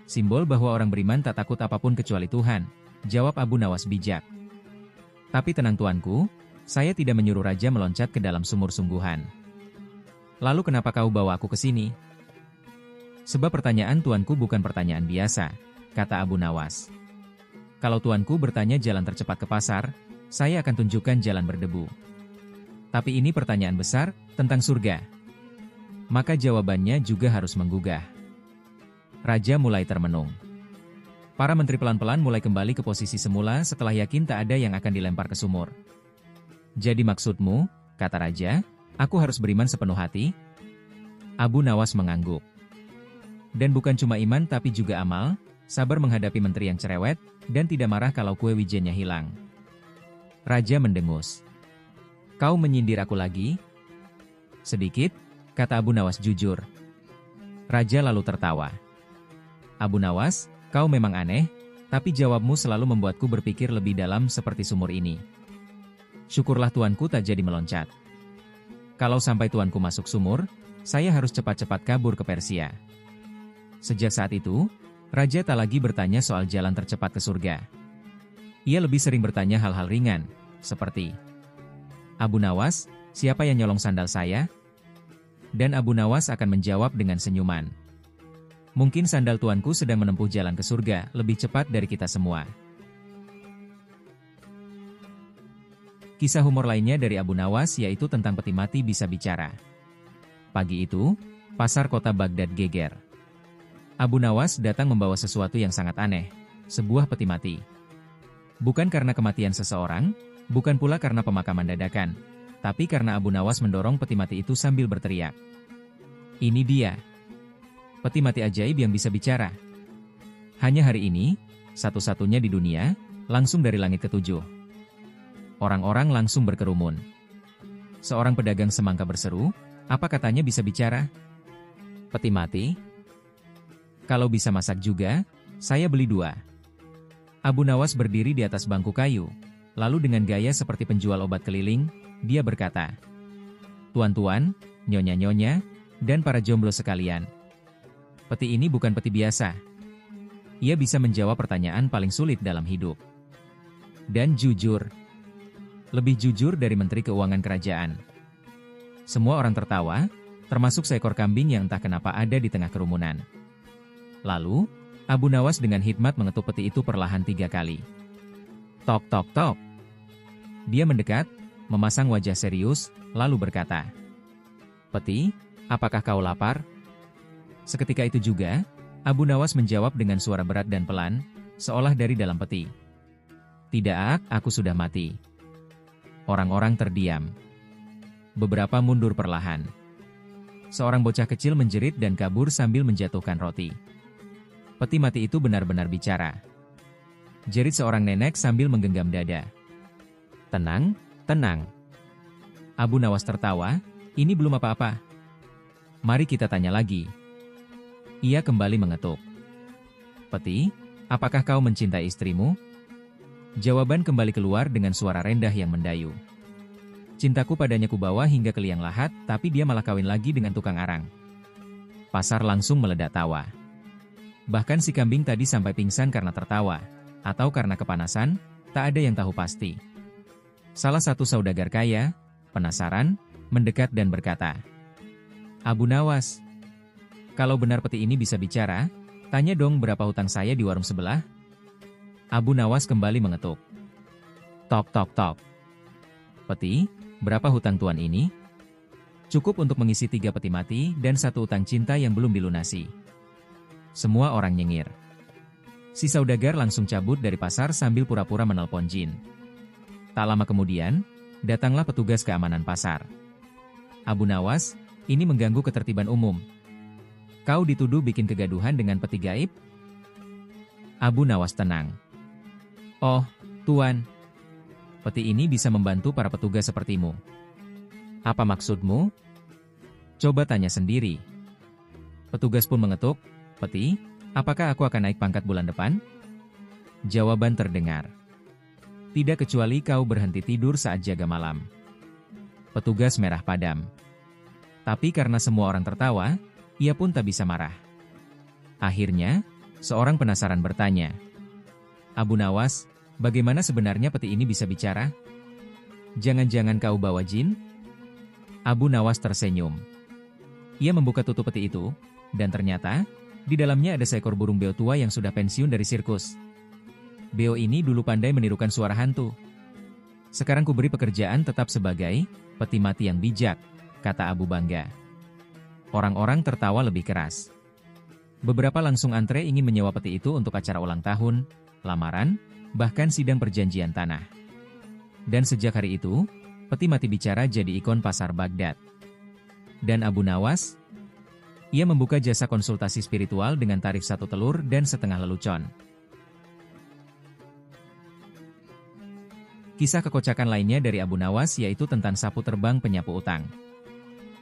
[SPEAKER 1] Simbol bahwa orang beriman tak takut apapun kecuali Tuhan, jawab Abu Nawas bijak. Tapi tenang tuanku, saya tidak menyuruh raja meloncat ke dalam sumur sungguhan. Lalu kenapa kau bawa aku ke sini? Sebab pertanyaan tuanku bukan pertanyaan biasa, kata Abu Nawas. Kalau tuanku bertanya jalan tercepat ke pasar, saya akan tunjukkan jalan berdebu. Tapi ini pertanyaan besar, tentang surga. Maka jawabannya juga harus menggugah. Raja mulai termenung. Para menteri pelan-pelan mulai kembali ke posisi semula setelah yakin tak ada yang akan dilempar ke sumur. Jadi maksudmu, kata raja, aku harus beriman sepenuh hati? Abu Nawas mengangguk. Dan bukan cuma iman tapi juga amal, sabar menghadapi menteri yang cerewet, dan tidak marah kalau kue wijennya hilang. Raja mendengus. Kau menyindir aku lagi? Sedikit, kata Abu Nawas jujur. Raja lalu tertawa. Abu Nawas, kau memang aneh, tapi jawabmu selalu membuatku berpikir lebih dalam seperti sumur ini. Syukurlah tuanku tak jadi meloncat. Kalau sampai tuanku masuk sumur, saya harus cepat-cepat kabur ke Persia. Sejak saat itu, Raja tak lagi bertanya soal jalan tercepat ke surga. Ia lebih sering bertanya hal-hal ringan, seperti, Abu Nawas, siapa yang nyolong sandal saya? Dan Abu Nawas akan menjawab dengan senyuman. Mungkin sandal tuanku sedang menempuh jalan ke surga lebih cepat dari kita semua. Kisah humor lainnya dari Abu Nawas yaitu tentang peti mati bisa bicara. Pagi itu, pasar kota Baghdad geger. Abu Nawas datang membawa sesuatu yang sangat aneh, sebuah peti mati. Bukan karena kematian seseorang, bukan pula karena pemakaman dadakan, tapi karena Abu Nawas mendorong peti mati itu sambil berteriak. Ini dia. Peti mati ajaib yang bisa bicara. Hanya hari ini, satu-satunya di dunia, langsung dari langit ketujuh. Orang-orang langsung berkerumun. Seorang pedagang semangka berseru, apa katanya bisa bicara? Peti mati? Kalau bisa masak juga, saya beli 2. Abu Nawas berdiri di atas bangku kayu, lalu dengan gaya seperti penjual obat keliling, dia berkata, Tuan-tuan, nyonya-nyonya, dan para jomblo sekalian. Peti ini bukan peti biasa. Ia bisa menjawab pertanyaan paling sulit dalam hidup. Dan jujur. Lebih jujur dari Menteri Keuangan Kerajaan. Semua orang tertawa, termasuk seekor kambing yang entah kenapa ada di tengah kerumunan. Lalu, Abu Nawas dengan hikmat mengetuk peti itu perlahan 3 kali. Tok tok tok. Dia mendekat, memasang wajah serius, lalu berkata, Peti, apakah kau lapar? Seketika itu juga, Abu Nawas menjawab dengan suara berat dan pelan, seolah dari dalam peti. Tidak, aku sudah mati. Orang-orang terdiam. Beberapa mundur perlahan. Seorang bocah kecil menjerit dan kabur sambil menjatuhkan roti. Peti mati itu benar-benar bicara. Jerit seorang nenek sambil menggenggam dada. Tenang, tenang. Abu Nawas tertawa, ini belum apa-apa. Mari kita tanya lagi. Ia kembali mengetuk. Peti, apakah kau mencintai istrimu? Jawaban kembali keluar dengan suara rendah yang mendayu. Cintaku padanya kubawa hingga ke liang lahat, tapi dia malah kawin lagi dengan tukang arang. Pasar langsung meledak tawa. Bahkan si kambing tadi sampai pingsan karena tertawa, atau karena kepanasan, tak ada yang tahu pasti. Salah satu saudagar kaya, penasaran, mendekat dan berkata, Abu Nawas, kalau benar peti ini bisa bicara, tanya dong berapa hutang saya di warung sebelah? Abu Nawas kembali mengetuk. Tok tok tok. Peti, berapa hutang tuan ini? Cukup untuk mengisi 3 peti mati dan 1 hutang cinta yang belum dilunasi. Semua orang nyengir. Si saudagar langsung cabut dari pasar sambil pura-pura menelpon jin. Tak lama kemudian, datanglah petugas keamanan pasar. Abu Nawas, ini mengganggu ketertiban umum. Kau dituduh bikin kegaduhan dengan peti gaib? Abu Nawas tenang. Oh, Tuan. Peti ini bisa membantu para petugas sepertimu. Apa maksudmu? Coba tanya sendiri. Petugas pun mengetuk, Peti, apakah aku akan naik pangkat bulan depan? Jawaban terdengar. Tidak kecuali kau berhenti tidur saat jaga malam. Petugas merah padam. Tapi karena semua orang tertawa, ia pun tak bisa marah. Akhirnya, seorang penasaran bertanya, Abu Nawas, bagaimana sebenarnya peti ini bisa bicara? Jangan-jangan kau bawa jin? Abu Nawas tersenyum. Ia membuka tutup peti itu, dan ternyata, di dalamnya ada seekor burung beo tua yang sudah pensiun dari sirkus. Beo ini dulu pandai menirukan suara hantu. Sekarang kuberi pekerjaan tetap sebagai peti mati yang bijak, kata Abu bangga. Orang-orang tertawa lebih keras. Beberapa langsung antre ingin menyewa peti itu untuk acara ulang tahun, lamaran, bahkan sidang perjanjian tanah. Dan sejak hari itu, peti mati bicara jadi ikon pasar Baghdad. Dan Abu Nawas? Ia membuka jasa konsultasi spiritual dengan tarif 1 telur dan setengah lelucon. Kisah kekocakan lainnya dari Abu Nawas yaitu tentang sapu terbang penyapu utang.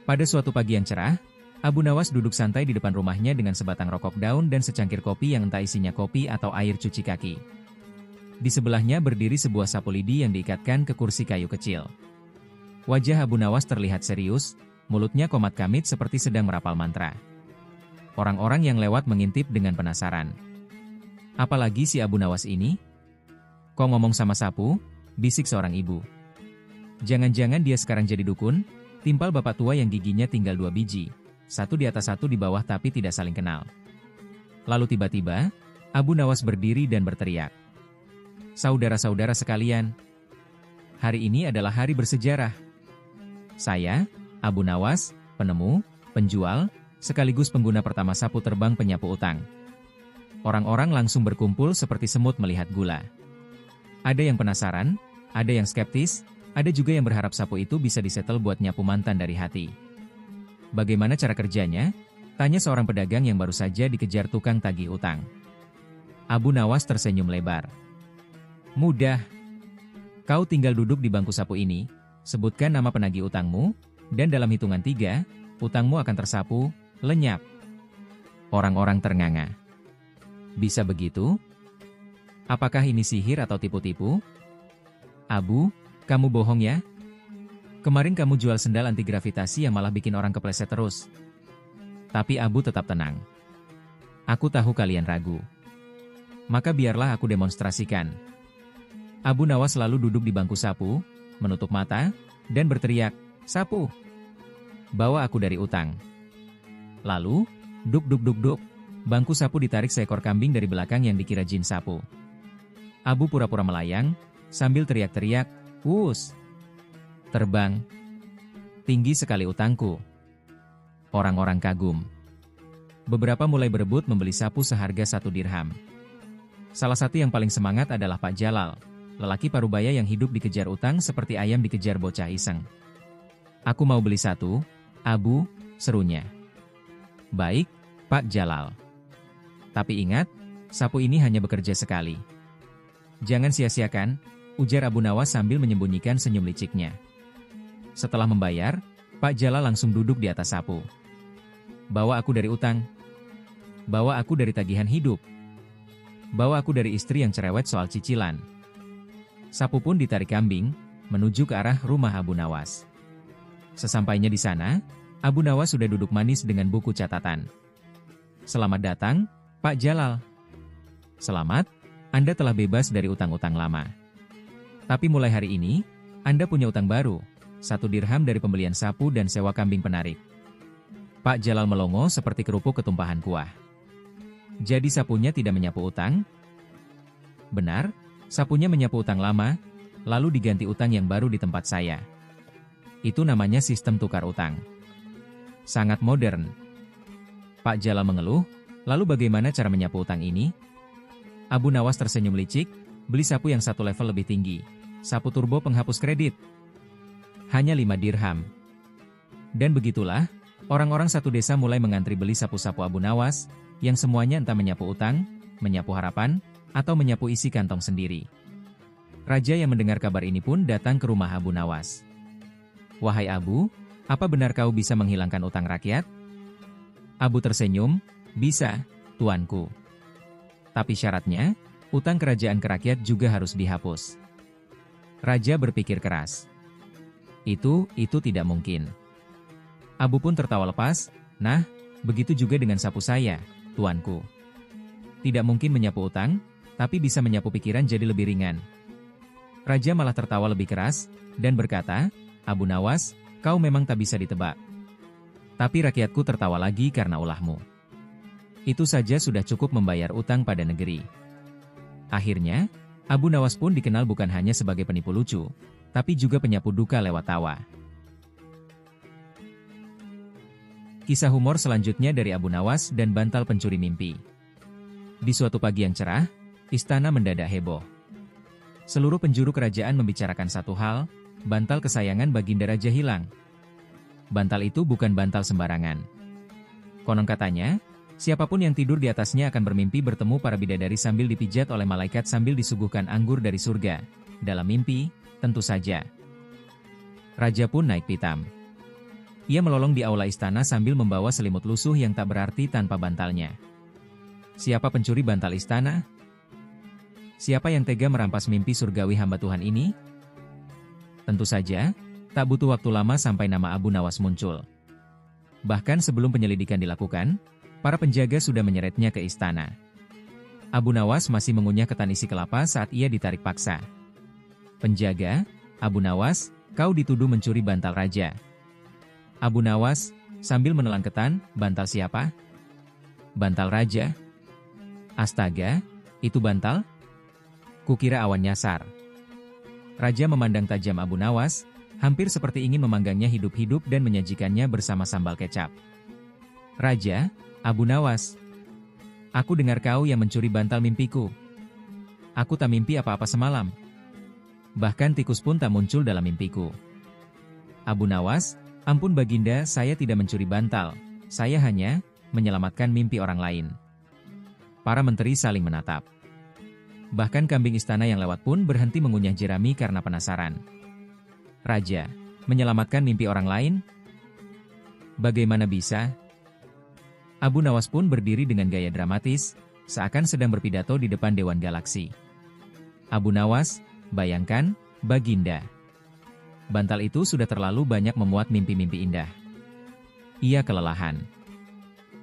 [SPEAKER 1] Pada suatu pagi yang cerah, Abu Nawas duduk santai di depan rumahnya dengan sebatang rokok daun dan secangkir kopi yang entah isinya kopi atau air cuci kaki. Di sebelahnya berdiri sebuah sapu lidi yang diikatkan ke kursi kayu kecil. Wajah Abu Nawas terlihat serius, mulutnya komat kamit seperti sedang merapal mantra. Orang-orang yang lewat mengintip dengan penasaran. Apalagi si Abu Nawas ini? Kok ngomong sama sapu? Bisik seorang ibu. Jangan-jangan dia sekarang jadi dukun? Timpal bapak tua yang giginya tinggal 2 biji. Satu di atas satu di bawah tapi tidak saling kenal. Lalu tiba-tiba, Abu Nawas berdiri dan berteriak. Saudara-saudara sekalian, hari ini adalah hari bersejarah. Saya, Abu Nawas, penemu, penjual, sekaligus pengguna pertama sapu terbang penyapu utang. Orang-orang langsung berkumpul seperti semut melihat gula. Ada yang penasaran, ada yang skeptis, ada juga yang berharap sapu itu bisa disetel buat nyapu mantan dari hati. Bagaimana cara kerjanya? Tanya seorang pedagang yang baru saja dikejar tukang tagih utang. Abu Nawas tersenyum lebar. Mudah. Kau tinggal duduk di bangku sapu ini, sebutkan nama penagih utangmu, dan dalam hitungan 3, utangmu akan tersapu, lenyap. Orang-orang ternganga. Bisa begitu? Apakah ini sihir atau tipu-tipu? Abu, kamu bohong ya? Kemarin kamu jual sendal anti gravitasi yang malah bikin orang kepleset terus. Tapi Abu tetap tenang. Aku tahu kalian ragu. Maka biarlah aku demonstrasikan. Abu Nawas selalu duduk di bangku sapu, menutup mata, dan berteriak, sapu! Bawa aku dari utang. Lalu, duk, bangku sapu ditarik seekor kambing dari belakang yang dikira jin sapu. Abu pura-pura melayang, sambil teriak-teriak, "Wus! Terbang! Tinggi sekali utangku!" Orang-orang kagum. Beberapa mulai berebut membeli sapu seharga 1 dirham. Salah satu yang paling semangat adalah Pak Jalal, lelaki parubaya yang hidup dikejar utang seperti ayam dikejar bocah iseng. "Aku mau beli 1, Abu," serunya. "Baik, Pak Jalal. Tapi ingat, sapu ini hanya bekerja sekali. Jangan sia-siakan," ujar Abu Nawas sambil menyembunyikan senyum liciknya. Setelah membayar, Pak Jalal langsung duduk di atas sapu. "Bawa aku dari utang. Bawa aku dari tagihan hidup. Bawa aku dari istri yang cerewet soal cicilan." Sapu pun ditarik kambing, menuju ke arah rumah Abu Nawas. Sesampainya di sana, Abu Nawas sudah duduk manis dengan buku catatan. "Selamat datang, Pak Jalal. Selamat, Anda telah bebas dari utang-utang lama. Tapi mulai hari ini, Anda punya utang baru, 1 dirham dari pembelian sapu dan sewa kambing penarik." Pak Jalal melongo seperti kerupuk ketumpahan kuah. "Jadi sapunya tidak menyapu utang?" "Benar, sapunya menyapu utang lama, lalu diganti utang yang baru di tempat saya. Itu namanya sistem tukar utang. Sangat modern." Pak Jalal mengeluh, "Lalu bagaimana cara menyapu utang ini?" Abu Nawas tersenyum licik, "Beli sapu yang 1 level lebih tinggi. Sapu turbo penghapus kredit. Hanya 5 dirham." Dan begitulah, orang-orang satu desa mulai mengantri beli sapu-sapu Abu Nawas, yang semuanya entah menyapu utang, menyapu harapan, atau menyapu isi kantong sendiri. Raja yang mendengar kabar ini pun datang ke rumah Abu Nawas. "Wahai Abu, apa benar kau bisa menghilangkan utang rakyat?" Abu tersenyum, "Bisa, tuanku. Tapi syaratnya, Utang kerajaan ke rakyat juga harus dihapus. Raja berpikir keras. Itu tidak mungkin. Abu pun tertawa lepas. Nah, begitu juga dengan sapu saya, tuanku. Tidak mungkin menyapu utang, tapi bisa menyapu pikiran jadi lebih ringan. Raja malah tertawa lebih keras, dan berkata, Abu Nawas, kau memang tak bisa ditebak. Tapi rakyatku tertawa lagi karena ulahmu. Itu saja sudah cukup membayar utang pada negeri. Akhirnya, Abu Nawas pun dikenal bukan hanya sebagai penipu lucu, tapi juga penyapu duka lewat tawa. Kisah humor selanjutnya dari Abu Nawas dan bantal pencuri mimpi. Di suatu pagi yang cerah, istana mendadak heboh. Seluruh penjuru kerajaan membicarakan satu hal, bantal kesayangan Baginda Raja hilang. Bantal itu bukan bantal sembarangan. Konon katanya, siapapun yang tidur di atasnya akan bermimpi bertemu para bidadari sambil dipijat oleh malaikat sambil disuguhkan anggur dari surga. Dalam mimpi, tentu saja. Raja pun naik pitam. Ia melolong di aula istana sambil membawa selimut lusuh yang tak berarti tanpa bantalnya. Siapa pencuri bantal istana? Siapa yang tega merampas mimpi surgawi hamba Tuhan ini? Tentu saja, tak butuh waktu lama sampai nama Abu Nawas muncul. Bahkan sebelum penyelidikan dilakukan, para penjaga sudah menyeretnya ke istana. Abu Nawas masih mengunyah ketan isi kelapa saat ia ditarik paksa. Penjaga, Abu Nawas, kau dituduh mencuri bantal raja. Abu Nawas, sambil menelan ketan, bantal siapa? Bantal raja. Astaga, itu bantal? Kukira awan nyasar. Raja memandang tajam Abu Nawas, hampir seperti ingin memanggangnya hidup-hidup dan menyajikannya bersama sambal kecap. Raja, Abu Nawas. Aku dengar kau yang mencuri bantal mimpiku. Aku tak mimpi apa-apa semalam. Bahkan tikus pun tak muncul dalam mimpiku. Abu Nawas, ampun Baginda, saya tidak mencuri bantal. Saya hanya menyelamatkan mimpi orang lain. Para menteri saling menatap. Bahkan kambing istana yang lewat pun berhenti mengunyah jerami karena penasaran. Raja, menyelamatkan mimpi orang lain? Bagaimana bisa? Abu Nawas pun berdiri dengan gaya dramatis, seakan sedang berpidato di depan Dewan Galaksi. Abu Nawas, bayangkan, Baginda. Bantal itu sudah terlalu banyak memuat mimpi-mimpi indah. Ia kelelahan.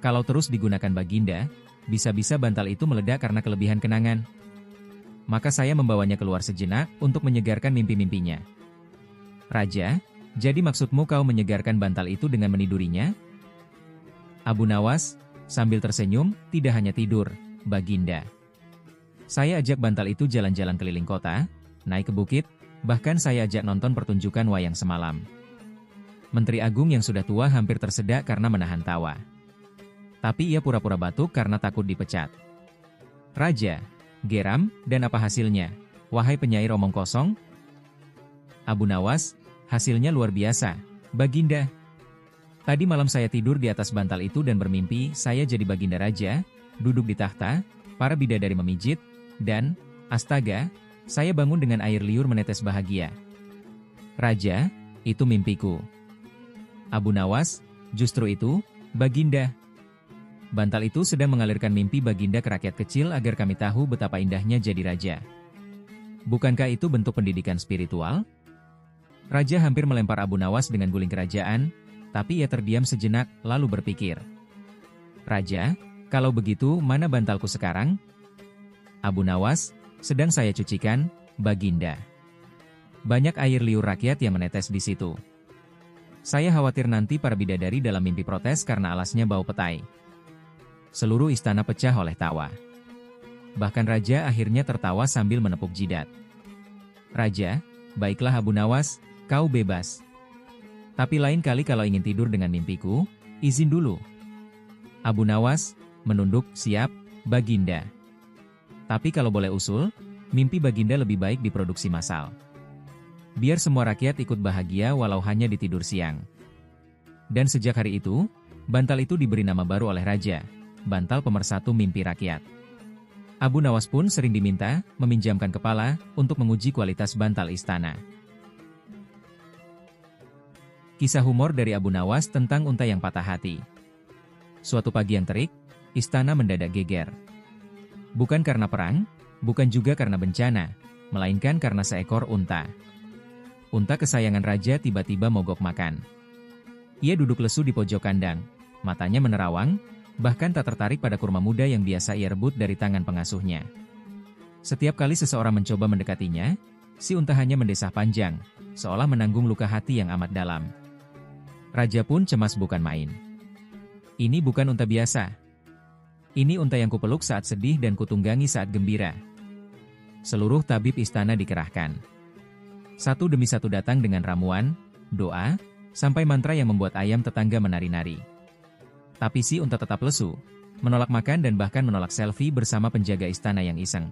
[SPEAKER 1] Kalau terus digunakan Baginda, bisa-bisa bantal itu meledak karena kelebihan kenangan. Maka saya membawanya keluar sejenak untuk menyegarkan mimpi-mimpinya. Raja, jadi maksudmu kau menyegarkan bantal itu dengan menidurinya? Abu Nawas, sambil tersenyum, tidak hanya tidur, Baginda. Saya ajak bantal itu jalan-jalan keliling kota, naik ke bukit, bahkan saya ajak nonton pertunjukan wayang semalam. Menteri Agung yang sudah tua hampir tersedak karena menahan tawa. Tapi ia pura-pura batuk karena takut dipecat. Raja, geram, dan apa hasilnya? Wahai penyair omong kosong? Abu Nawas, hasilnya luar biasa, Baginda. Tadi malam saya tidur di atas bantal itu dan bermimpi saya jadi Baginda Raja, duduk di tahta, para bidadari memijit, dan, astaga, saya bangun dengan air liur menetes bahagia. Raja, itu mimpiku. Abu Nawas, justru itu, Baginda. Bantal itu sedang mengalirkan mimpi Baginda ke rakyat kecil agar kami tahu betapa indahnya jadi raja. Bukankah itu bentuk pendidikan spiritual? Raja hampir melempar Abu Nawas dengan guling kerajaan, tapi ia terdiam sejenak, lalu berpikir. Raja, kalau begitu mana bantalku sekarang? Abu Nawas, sedang saya cucikan, Baginda. Banyak air liur rakyat yang menetes di situ. Saya khawatir nanti para bidadari dalam mimpi protes karena alasnya bau petai. Seluruh istana pecah oleh tawa. Bahkan Raja akhirnya tertawa sambil menepuk jidat. Raja, baiklah Abu Nawas, kau bebas. Tapi lain kali kalau ingin tidur dengan mimpiku, izin dulu. Abu Nawas, menunduk, siap, Baginda. Tapi kalau boleh usul, mimpi Baginda lebih baik diproduksi massal. Biar semua rakyat ikut bahagia walau hanya di tidur siang. Dan sejak hari itu, bantal itu diberi nama baru oleh Raja, bantal pemersatu mimpi rakyat. Abu Nawas pun sering diminta meminjamkan kepala untuk menguji kualitas bantal istana. Kisah humor dari Abu Nawas tentang unta yang patah hati. Suatu pagi yang terik, istana mendadak geger. Bukan karena perang, Bukan juga karena bencana, melainkan karena seekor unta. Unta kesayangan raja tiba-tiba mogok makan. Ia duduk lesu di pojok kandang, matanya menerawang, bahkan tak tertarik pada kurma muda yang biasa ia rebut dari tangan pengasuhnya. Setiap kali seseorang mencoba mendekatinya, si unta hanya mendesah panjang, seolah menanggung luka hati yang amat dalam. Raja pun cemas bukan main. Ini bukan unta biasa. Ini unta yang kupeluk saat sedih dan kutunggangi saat gembira. Seluruh tabib istana dikerahkan. Satu demi satu datang dengan ramuan, doa, sampai mantra yang membuat ayam tetangga menari-nari. Tapi si unta tetap lesu, menolak makan dan bahkan menolak selfie bersama penjaga istana yang iseng.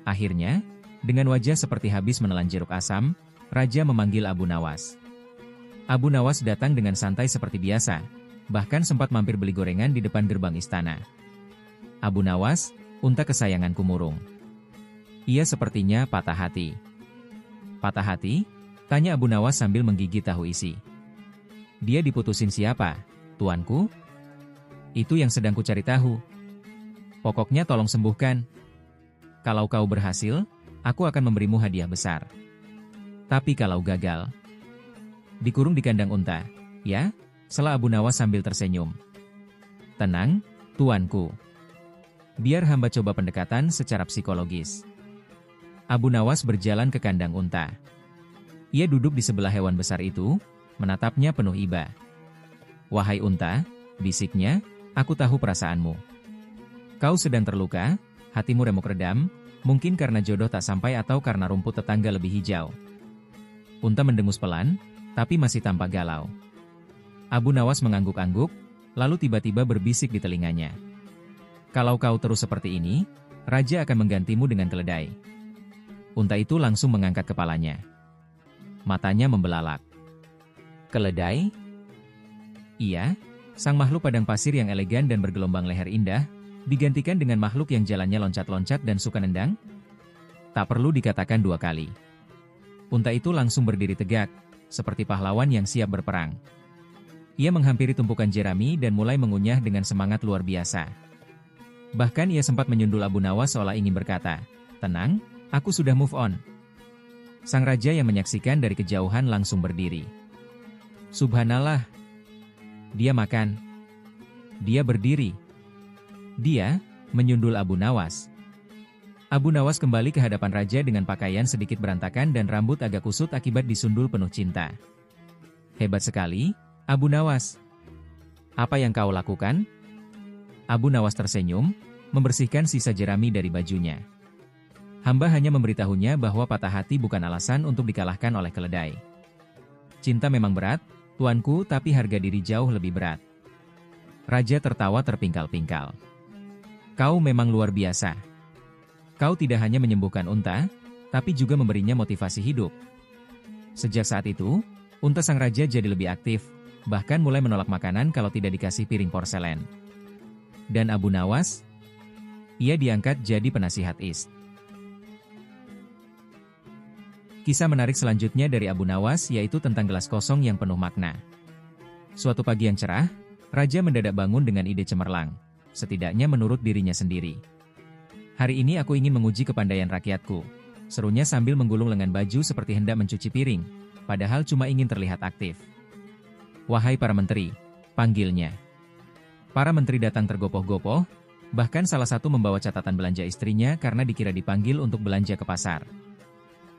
[SPEAKER 1] Akhirnya, dengan wajah seperti habis menelan jeruk asam, raja memanggil Abu Nawas. Abu Nawas datang dengan santai seperti biasa, bahkan sempat mampir beli gorengan di depan gerbang istana. Abu Nawas, unta kesayanganku murung. Ia sepertinya patah hati. Patah hati? Tanya Abu Nawas sambil menggigit tahu isi. Dia diputusin siapa, tuanku? Itu yang sedang kucari tahu. Pokoknya tolong sembuhkan. Kalau kau berhasil, aku akan memberimu hadiah besar. Tapi kalau gagal, dikurung di kandang unta, ya? Sela Abu Nawas sambil tersenyum. Tenang, tuanku. Biar hamba coba pendekatan secara psikologis. Abu Nawas berjalan ke kandang unta. Ia duduk di sebelah hewan besar itu, menatapnya penuh iba. Wahai unta, bisiknya, aku tahu perasaanmu. Kau sedang terluka, hatimu remuk redam, mungkin karena jodoh tak sampai atau karena rumput tetangga lebih hijau. Unta mendengus pelan, tapi masih tampak galau. Abu Nawas mengangguk-angguk, lalu tiba-tiba berbisik di telinganya. Kalau kau terus seperti ini, raja akan menggantimu dengan keledai. Unta itu langsung mengangkat kepalanya. Matanya membelalak. Keledai? Iya, sang makhluk padang pasir yang elegan dan bergelombang leher indah, digantikan dengan makhluk yang jalannya loncat-loncat dan suka nendang? Tak perlu dikatakan dua kali. Unta itu langsung berdiri tegak, seperti pahlawan yang siap berperang. Ia menghampiri tumpukan jerami dan mulai mengunyah dengan semangat luar biasa. Bahkan ia sempat menyundul Abu Nawas seolah ingin berkata, "Tenang, aku sudah move on." Sang raja yang menyaksikan dari kejauhan langsung berdiri. Subhanallah. Dia makan. Dia berdiri. Dia menyundul Abu Nawas. Abu Nawas kembali ke hadapan raja dengan pakaian sedikit berantakan dan rambut agak kusut akibat disundul penuh cinta. Hebat sekali, Abu Nawas. Apa yang kau lakukan? Abu Nawas tersenyum, membersihkan sisa jerami dari bajunya. Hamba hanya memberitahunya bahwa patah hati bukan alasan untuk dikalahkan oleh keledai. Cinta memang berat, tuanku, tapi harga diri jauh lebih berat. Raja tertawa terpingkal-pingkal. Kau memang luar biasa. Kau tidak hanya menyembuhkan unta, tapi juga memberinya motivasi hidup. Sejak saat itu, unta sang raja jadi lebih aktif, bahkan mulai menolak makanan kalau tidak dikasih piring porselen. Dan Abu Nawas? Ia diangkat jadi penasihat ist. Kisah menarik selanjutnya dari Abu Nawas yaitu tentang gelas kosong yang penuh makna. Suatu pagi yang cerah, raja mendadak bangun dengan ide cemerlang, setidaknya menurut dirinya sendiri. Hari ini aku ingin menguji kepandaian rakyatku, serunya sambil menggulung lengan baju seperti hendak mencuci piring, padahal cuma ingin terlihat aktif. Wahai para menteri, panggilnya. Para menteri datang tergopoh-gopoh, bahkan salah satu membawa catatan belanja istrinya karena dikira dipanggil untuk belanja ke pasar.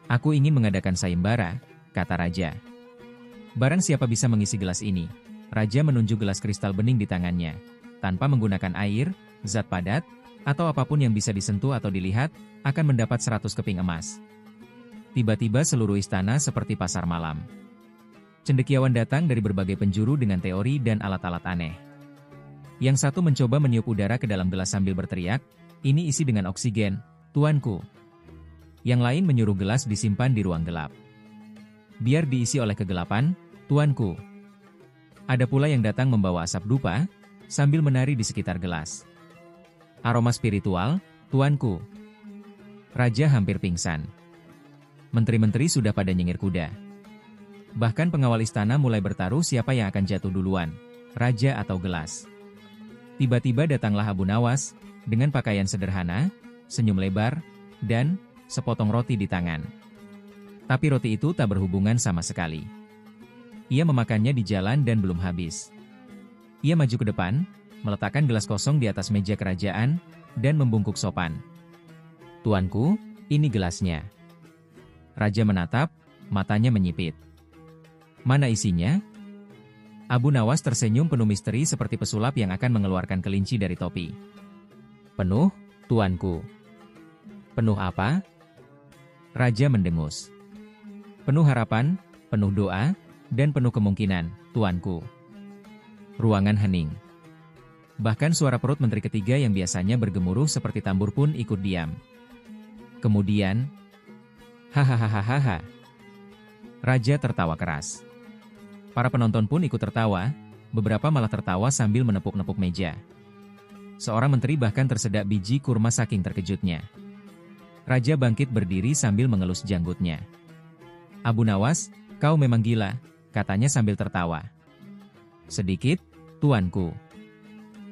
[SPEAKER 1] Aku ingin mengadakan sayembara, kata raja. Barang siapa bisa mengisi gelas ini, raja menunjuk gelas kristal bening di tangannya, tanpa menggunakan air, zat padat, atau apapun yang bisa disentuh atau dilihat, akan mendapat 100 keping emas. Tiba-tiba seluruh istana seperti pasar malam. Cendekiawan datang dari berbagai penjuru dengan teori dan alat-alat aneh. Yang satu mencoba meniup udara ke dalam gelas sambil berteriak, "Ini isi dengan oksigen, tuanku." Yang lain menyuruh gelas disimpan di ruang gelap. "Biar diisi oleh kegelapan, tuanku." Ada pula yang datang membawa asap dupa, sambil menari di sekitar gelas. "Aroma spiritual, tuanku." Raja hampir pingsan. Menteri-menteri sudah pada nyengir kuda. Bahkan pengawal istana mulai bertaruh siapa yang akan jatuh duluan, raja atau gelas. Tiba-tiba datanglah Abu Nawas, dengan pakaian sederhana, senyum lebar, dan sepotong roti di tangan. Tapi roti itu tak berhubungan sama sekali. Ia memakannya di jalan dan belum habis. Ia maju ke depan, meletakkan gelas kosong di atas meja kerajaan, dan membungkuk sopan. "Tuanku, ini gelasnya." Raja menatap, matanya menyipit. "Mana isinya?" Abu Nawas tersenyum penuh misteri seperti pesulap yang akan mengeluarkan kelinci dari topi. "Penuh, tuanku." "Penuh apa?" Raja mendengus. "Penuh harapan, penuh doa, dan penuh kemungkinan, tuanku." Ruangan hening. Bahkan suara perut menteri ketiga yang biasanya bergemuruh seperti tambur pun ikut diam. Kemudian, hahaha. Raja tertawa keras. Para penonton pun ikut tertawa, beberapa malah tertawa sambil menepuk-nepuk meja. Seorang menteri bahkan tersedak biji kurma saking terkejutnya. Raja bangkit berdiri sambil mengelus janggutnya. "Abu Nawas, kau memang gila," katanya sambil tertawa. "Sedikit, tuanku.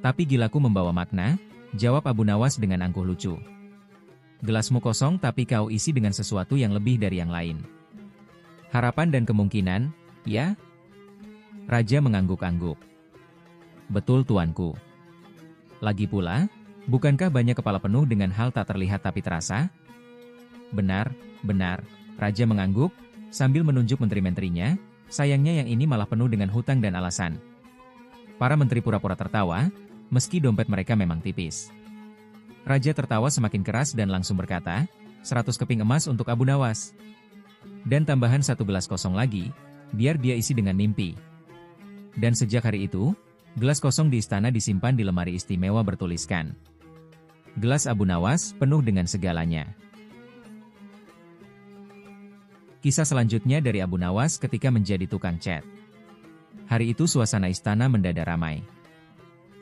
[SPEAKER 1] Tapi gilaku membawa makna," jawab Abu Nawas dengan angkuh lucu. "Gelasmu kosong tapi kau isi dengan sesuatu yang lebih dari yang lain. Harapan dan kemungkinan, ya?" Raja mengangguk-angguk. "Betul tuanku. Lagi pula, bukankah banyak kepala penuh dengan hal tak terlihat tapi terasa?" "Benar, benar," Raja mengangguk, sambil menunjuk menteri-menterinya, sayangnya yang ini malah penuh dengan hutang dan alasan. Para menteri pura-pura tertawa, meski dompet mereka memang tipis. Raja tertawa semakin keras dan langsung berkata, 100 keping emas untuk Abu Nawas. Dan tambahan 1 gelas kosong lagi, biar dia isi dengan mimpi. Dan sejak hari itu, gelas kosong di istana disimpan di lemari istimewa bertuliskan, "Gelas Abu Nawas penuh dengan segalanya." Kisah selanjutnya dari Abu Nawas ketika menjadi tukang cat. Hari itu suasana istana mendadak ramai.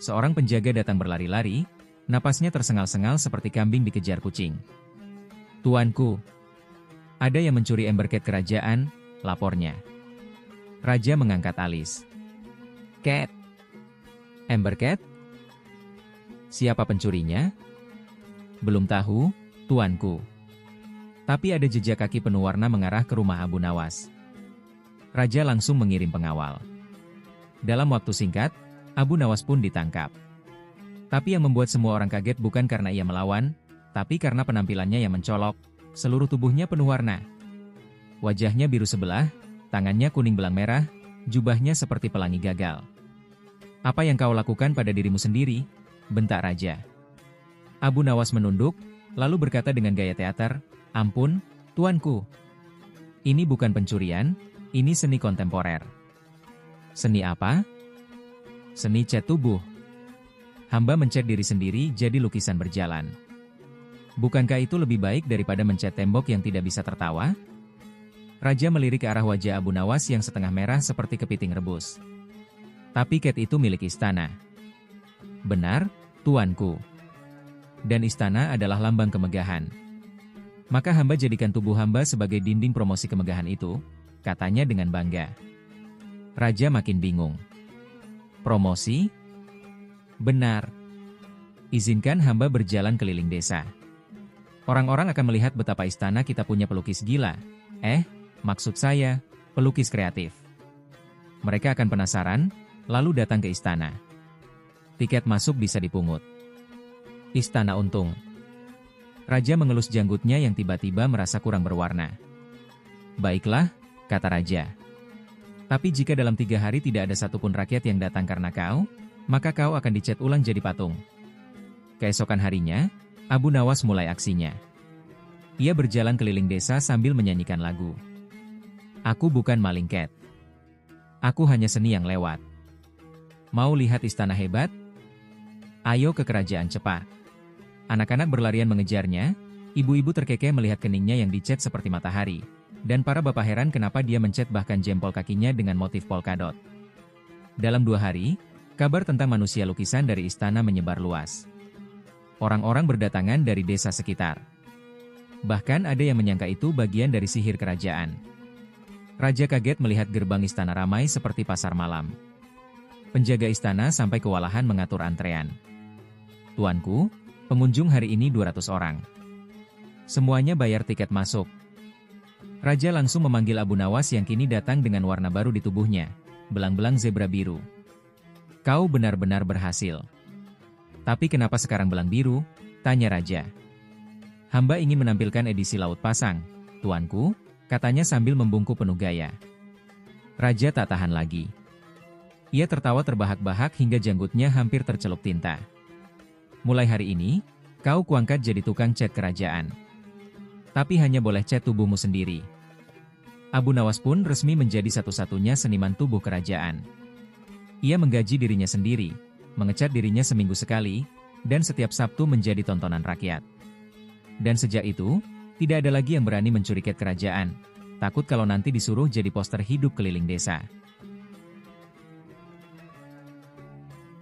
[SPEAKER 1] Seorang penjaga datang berlari-lari, napasnya tersengal-sengal seperti kambing dikejar kucing. "Tuanku, ada yang mencuri ember cat kerajaan," lapornya. Raja mengangkat alis. "Cat? Ember cat? Siapa pencurinya?" "Belum tahu, tuanku. Tapi ada jejak kaki penuh warna mengarah ke rumah Abu Nawas." Raja langsung mengirim pengawal. Dalam waktu singkat, Abu Nawas pun ditangkap. Tapi yang membuat semua orang kaget bukan karena ia melawan, tapi karena penampilannya yang mencolok, seluruh tubuhnya penuh warna. Wajahnya biru sebelah, tangannya kuning belang merah, jubahnya seperti pelangi gagal. "Apa yang kau lakukan pada dirimu sendiri?" bentak Raja. Abu Nawas menunduk, lalu berkata dengan gaya teater, "Ampun, tuanku. Ini bukan pencurian, ini seni kontemporer." "Seni apa?" "Seni cat tubuh. Hamba mencat diri sendiri jadi lukisan berjalan. Bukankah itu lebih baik daripada mencat tembok yang tidak bisa tertawa?" Raja melirik ke arah wajah Abu Nawas yang setengah merah seperti kepiting rebus. "Tapi cat itu milik istana." "Benar, tuanku. Dan istana adalah lambang kemegahan. Maka hamba jadikan tubuh hamba sebagai dinding promosi kemegahan itu," katanya dengan bangga. Raja makin bingung. "Promosi?" "Benar. Izinkan hamba berjalan keliling desa. Orang-orang akan melihat betapa istana kita punya pelukis gila. Maksud saya, pelukis kreatif. Mereka akan penasaran, lalu datang ke istana. Tiket masuk bisa dipungut. Istana untung." Raja mengelus janggutnya yang tiba-tiba merasa kurang berwarna. "Baiklah," kata Raja. "Tapi jika dalam 3 hari tidak ada satupun rakyat yang datang karena kau, maka kau akan dicat ulang jadi patung." Keesokan harinya, Abu Nawas mulai aksinya. Ia berjalan keliling desa sambil menyanyikan lagu. "Aku bukan maling cat. Aku hanya seni yang lewat. Mau lihat istana hebat? Ayo ke kerajaan cepat." Anak-anak berlarian mengejarnya, ibu-ibu terkekeh melihat keningnya yang dicat seperti matahari, dan para bapak heran kenapa dia mencet bahkan jempol kakinya dengan motif polkadot. Dalam 2 hari, kabar tentang manusia lukisan dari istana menyebar luas. Orang-orang berdatangan dari desa sekitar. Bahkan ada yang menyangka itu bagian dari sihir kerajaan. Raja kaget melihat gerbang istana ramai seperti pasar malam. Penjaga istana sampai kewalahan mengatur antrean. "Tuanku, Pengunjung hari ini 200 orang. Semuanya bayar tiket masuk. Raja langsung memanggil Abu Nawas yang kini datang dengan warna baru di tubuhnya, belang-belang zebra biru. Kau benar-benar berhasil. Tapi kenapa sekarang belang biru? Tanya Raja. Hamba ingin menampilkan edisi laut pasang, tuanku, katanya sambil membungkuk penuh gaya. Raja tak tahan lagi. Ia tertawa terbahak-bahak hingga janggutnya hampir tercelup tinta. Mulai hari ini, kau kuangkat jadi tukang cat kerajaan. Tapi hanya boleh cat tubuhmu sendiri. Abu Nawas pun resmi menjadi satu-satunya seniman tubuh kerajaan. Ia menggaji dirinya sendiri, mengecat dirinya seminggu sekali, dan setiap Sabtu menjadi tontonan rakyat. Dan sejak itu, tidak ada lagi yang berani mencuri cat kerajaan, takut kalau nanti disuruh jadi poster hidup keliling desa.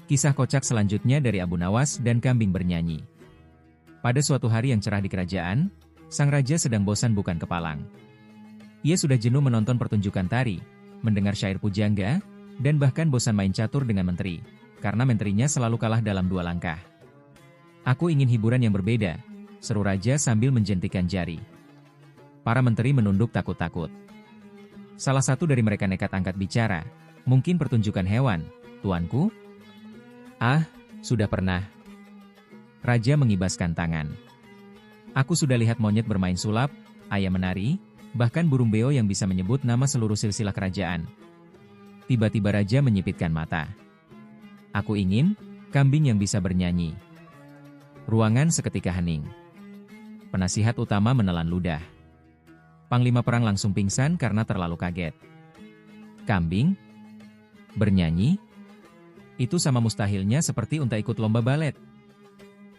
[SPEAKER 1] Kisah kocak selanjutnya dari Abu Nawas dan kambing bernyanyi. Pada suatu hari yang cerah di kerajaan, sang raja sedang bosan bukan kepalang. Ia sudah jenuh menonton pertunjukan tari, mendengar syair pujangga, dan bahkan bosan main catur dengan menteri, karena menterinya selalu kalah dalam 2 langkah. Aku ingin hiburan yang berbeda, seru raja sambil menjentikan jari. Para menteri menunduk takut-takut. Salah satu dari mereka nekat angkat bicara, mungkin pertunjukan hewan, tuanku? Ah, sudah pernah. Raja mengibaskan tangan. Aku sudah lihat monyet bermain sulap, ayam menari, bahkan burung beo yang bisa menyebut nama seluruh silsilah kerajaan. Tiba-tiba raja menyipitkan mata. Aku ingin kambing yang bisa bernyanyi. Ruangan seketika hening. Penasihat utama menelan ludah. Panglima perang langsung pingsan karena terlalu kaget. Kambing? Bernyanyi? Itu sama mustahilnya seperti unta ikut lomba balet.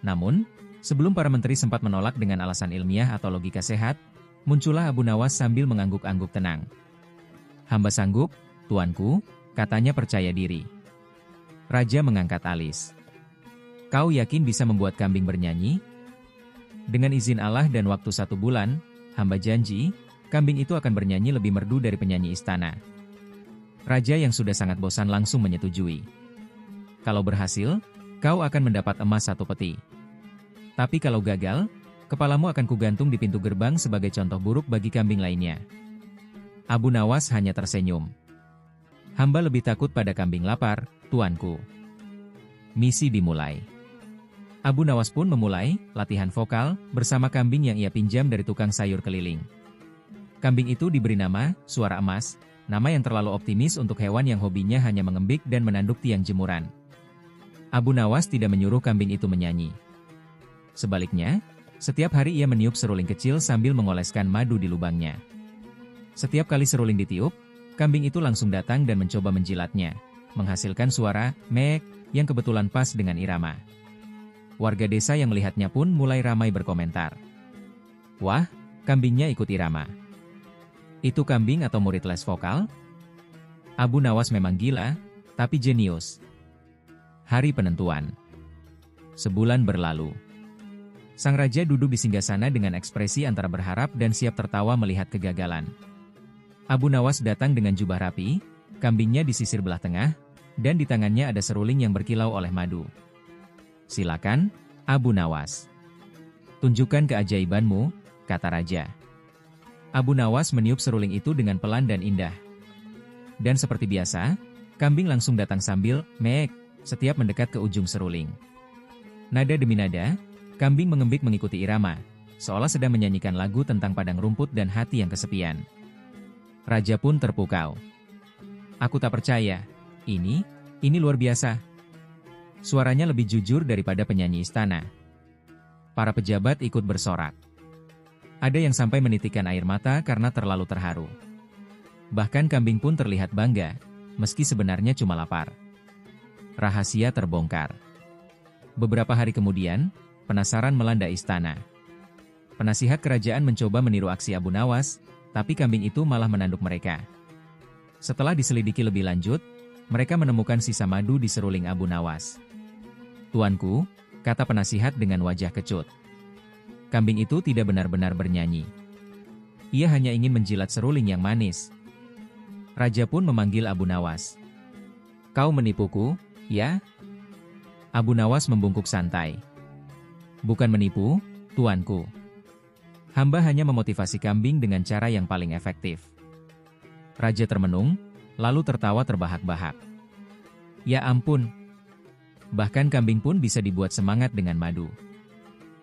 [SPEAKER 1] Namun, sebelum para menteri sempat menolak dengan alasan ilmiah atau logika sehat, muncullah Abu Nawas sambil mengangguk-angguk tenang. Hamba sanggup, tuanku, katanya percaya diri. Raja mengangkat alis. Kau yakin bisa membuat kambing bernyanyi? Dengan izin Allah dan waktu 1 bulan, hamba janji, kambing itu akan bernyanyi lebih merdu dari penyanyi istana. Raja yang sudah sangat bosan langsung menyetujui. Kalau berhasil, kau akan mendapat emas 1 peti. Tapi kalau gagal, kepalamu akan kugantung di pintu gerbang sebagai contoh buruk bagi kambing lainnya. Abu Nawas hanya tersenyum. Hamba lebih takut pada kambing lapar, tuanku. Misi dimulai. Abu Nawas pun memulai latihan vokal bersama kambing yang ia pinjam dari tukang sayur keliling. Kambing itu diberi nama Suara Emas, nama yang terlalu optimis untuk hewan yang hobinya hanya mengembik dan menanduk tiang jemuran. Abu Nawas tidak menyuruh kambing itu menyanyi. Sebaliknya, setiap hari ia meniup seruling kecil sambil mengoleskan madu di lubangnya. Setiap kali seruling ditiup, kambing itu langsung datang dan mencoba menjilatnya, menghasilkan suara "mek" yang kebetulan pas dengan irama. Warga desa yang melihatnya pun mulai ramai berkomentar. Wah, kambingnya ikut irama. Itu kambing atau murid les vokal? Abu Nawas memang gila, tapi jenius. Hari penentuan. Sebulan berlalu. Sang raja duduk di singgasana dengan ekspresi antara berharap dan siap tertawa melihat kegagalan. Abu Nawas datang dengan jubah rapi, kambingnya disisir belah tengah, dan di tangannya ada seruling yang berkilau oleh madu. Silakan, Abu Nawas. Tunjukkan keajaibanmu, kata raja. Abu Nawas meniup seruling itu dengan pelan dan indah. Dan seperti biasa, kambing langsung datang sambil "mek" setiap mendekat ke ujung seruling. Nada demi nada, kambing mengembik mengikuti irama, seolah sedang menyanyikan lagu tentang padang rumput dan hati yang kesepian. Raja pun terpukau. Aku tak percaya, ini luar biasa. Suaranya lebih jujur daripada penyanyi istana. Para pejabat ikut bersorak. Ada yang sampai menitikkan air mata karena terlalu terharu. Bahkan kambing pun terlihat bangga, meski sebenarnya cuma lapar. Rahasia terbongkar. Beberapa hari kemudian, penasaran melanda istana. Penasihat kerajaan mencoba meniru aksi Abu Nawas, tapi kambing itu malah menanduk mereka. Setelah diselidiki lebih lanjut, mereka menemukan sisa madu di seruling Abu Nawas. Tuanku, kata penasihat dengan wajah kecut. Kambing itu tidak benar-benar bernyanyi. Ia hanya ingin menjilat seruling yang manis. Raja pun memanggil Abu Nawas. Kau menipuku, ya? Abu Nawas membungkuk santai. Bukan menipu, tuanku. Hamba hanya memotivasi kambing dengan cara yang paling efektif. Raja termenung, lalu tertawa terbahak-bahak. Ya ampun. Bahkan kambing pun bisa dibuat semangat dengan madu.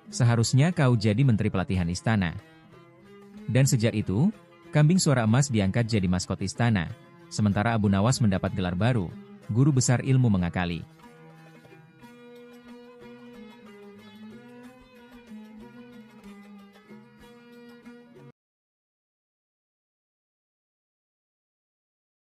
[SPEAKER 1] Seharusnya kau jadi menteri pelatihan istana. Dan sejak itu, kambing suara emas diangkat jadi maskot istana, sementara Abu Nawas mendapat gelar baru, guru besar ilmu mengakali.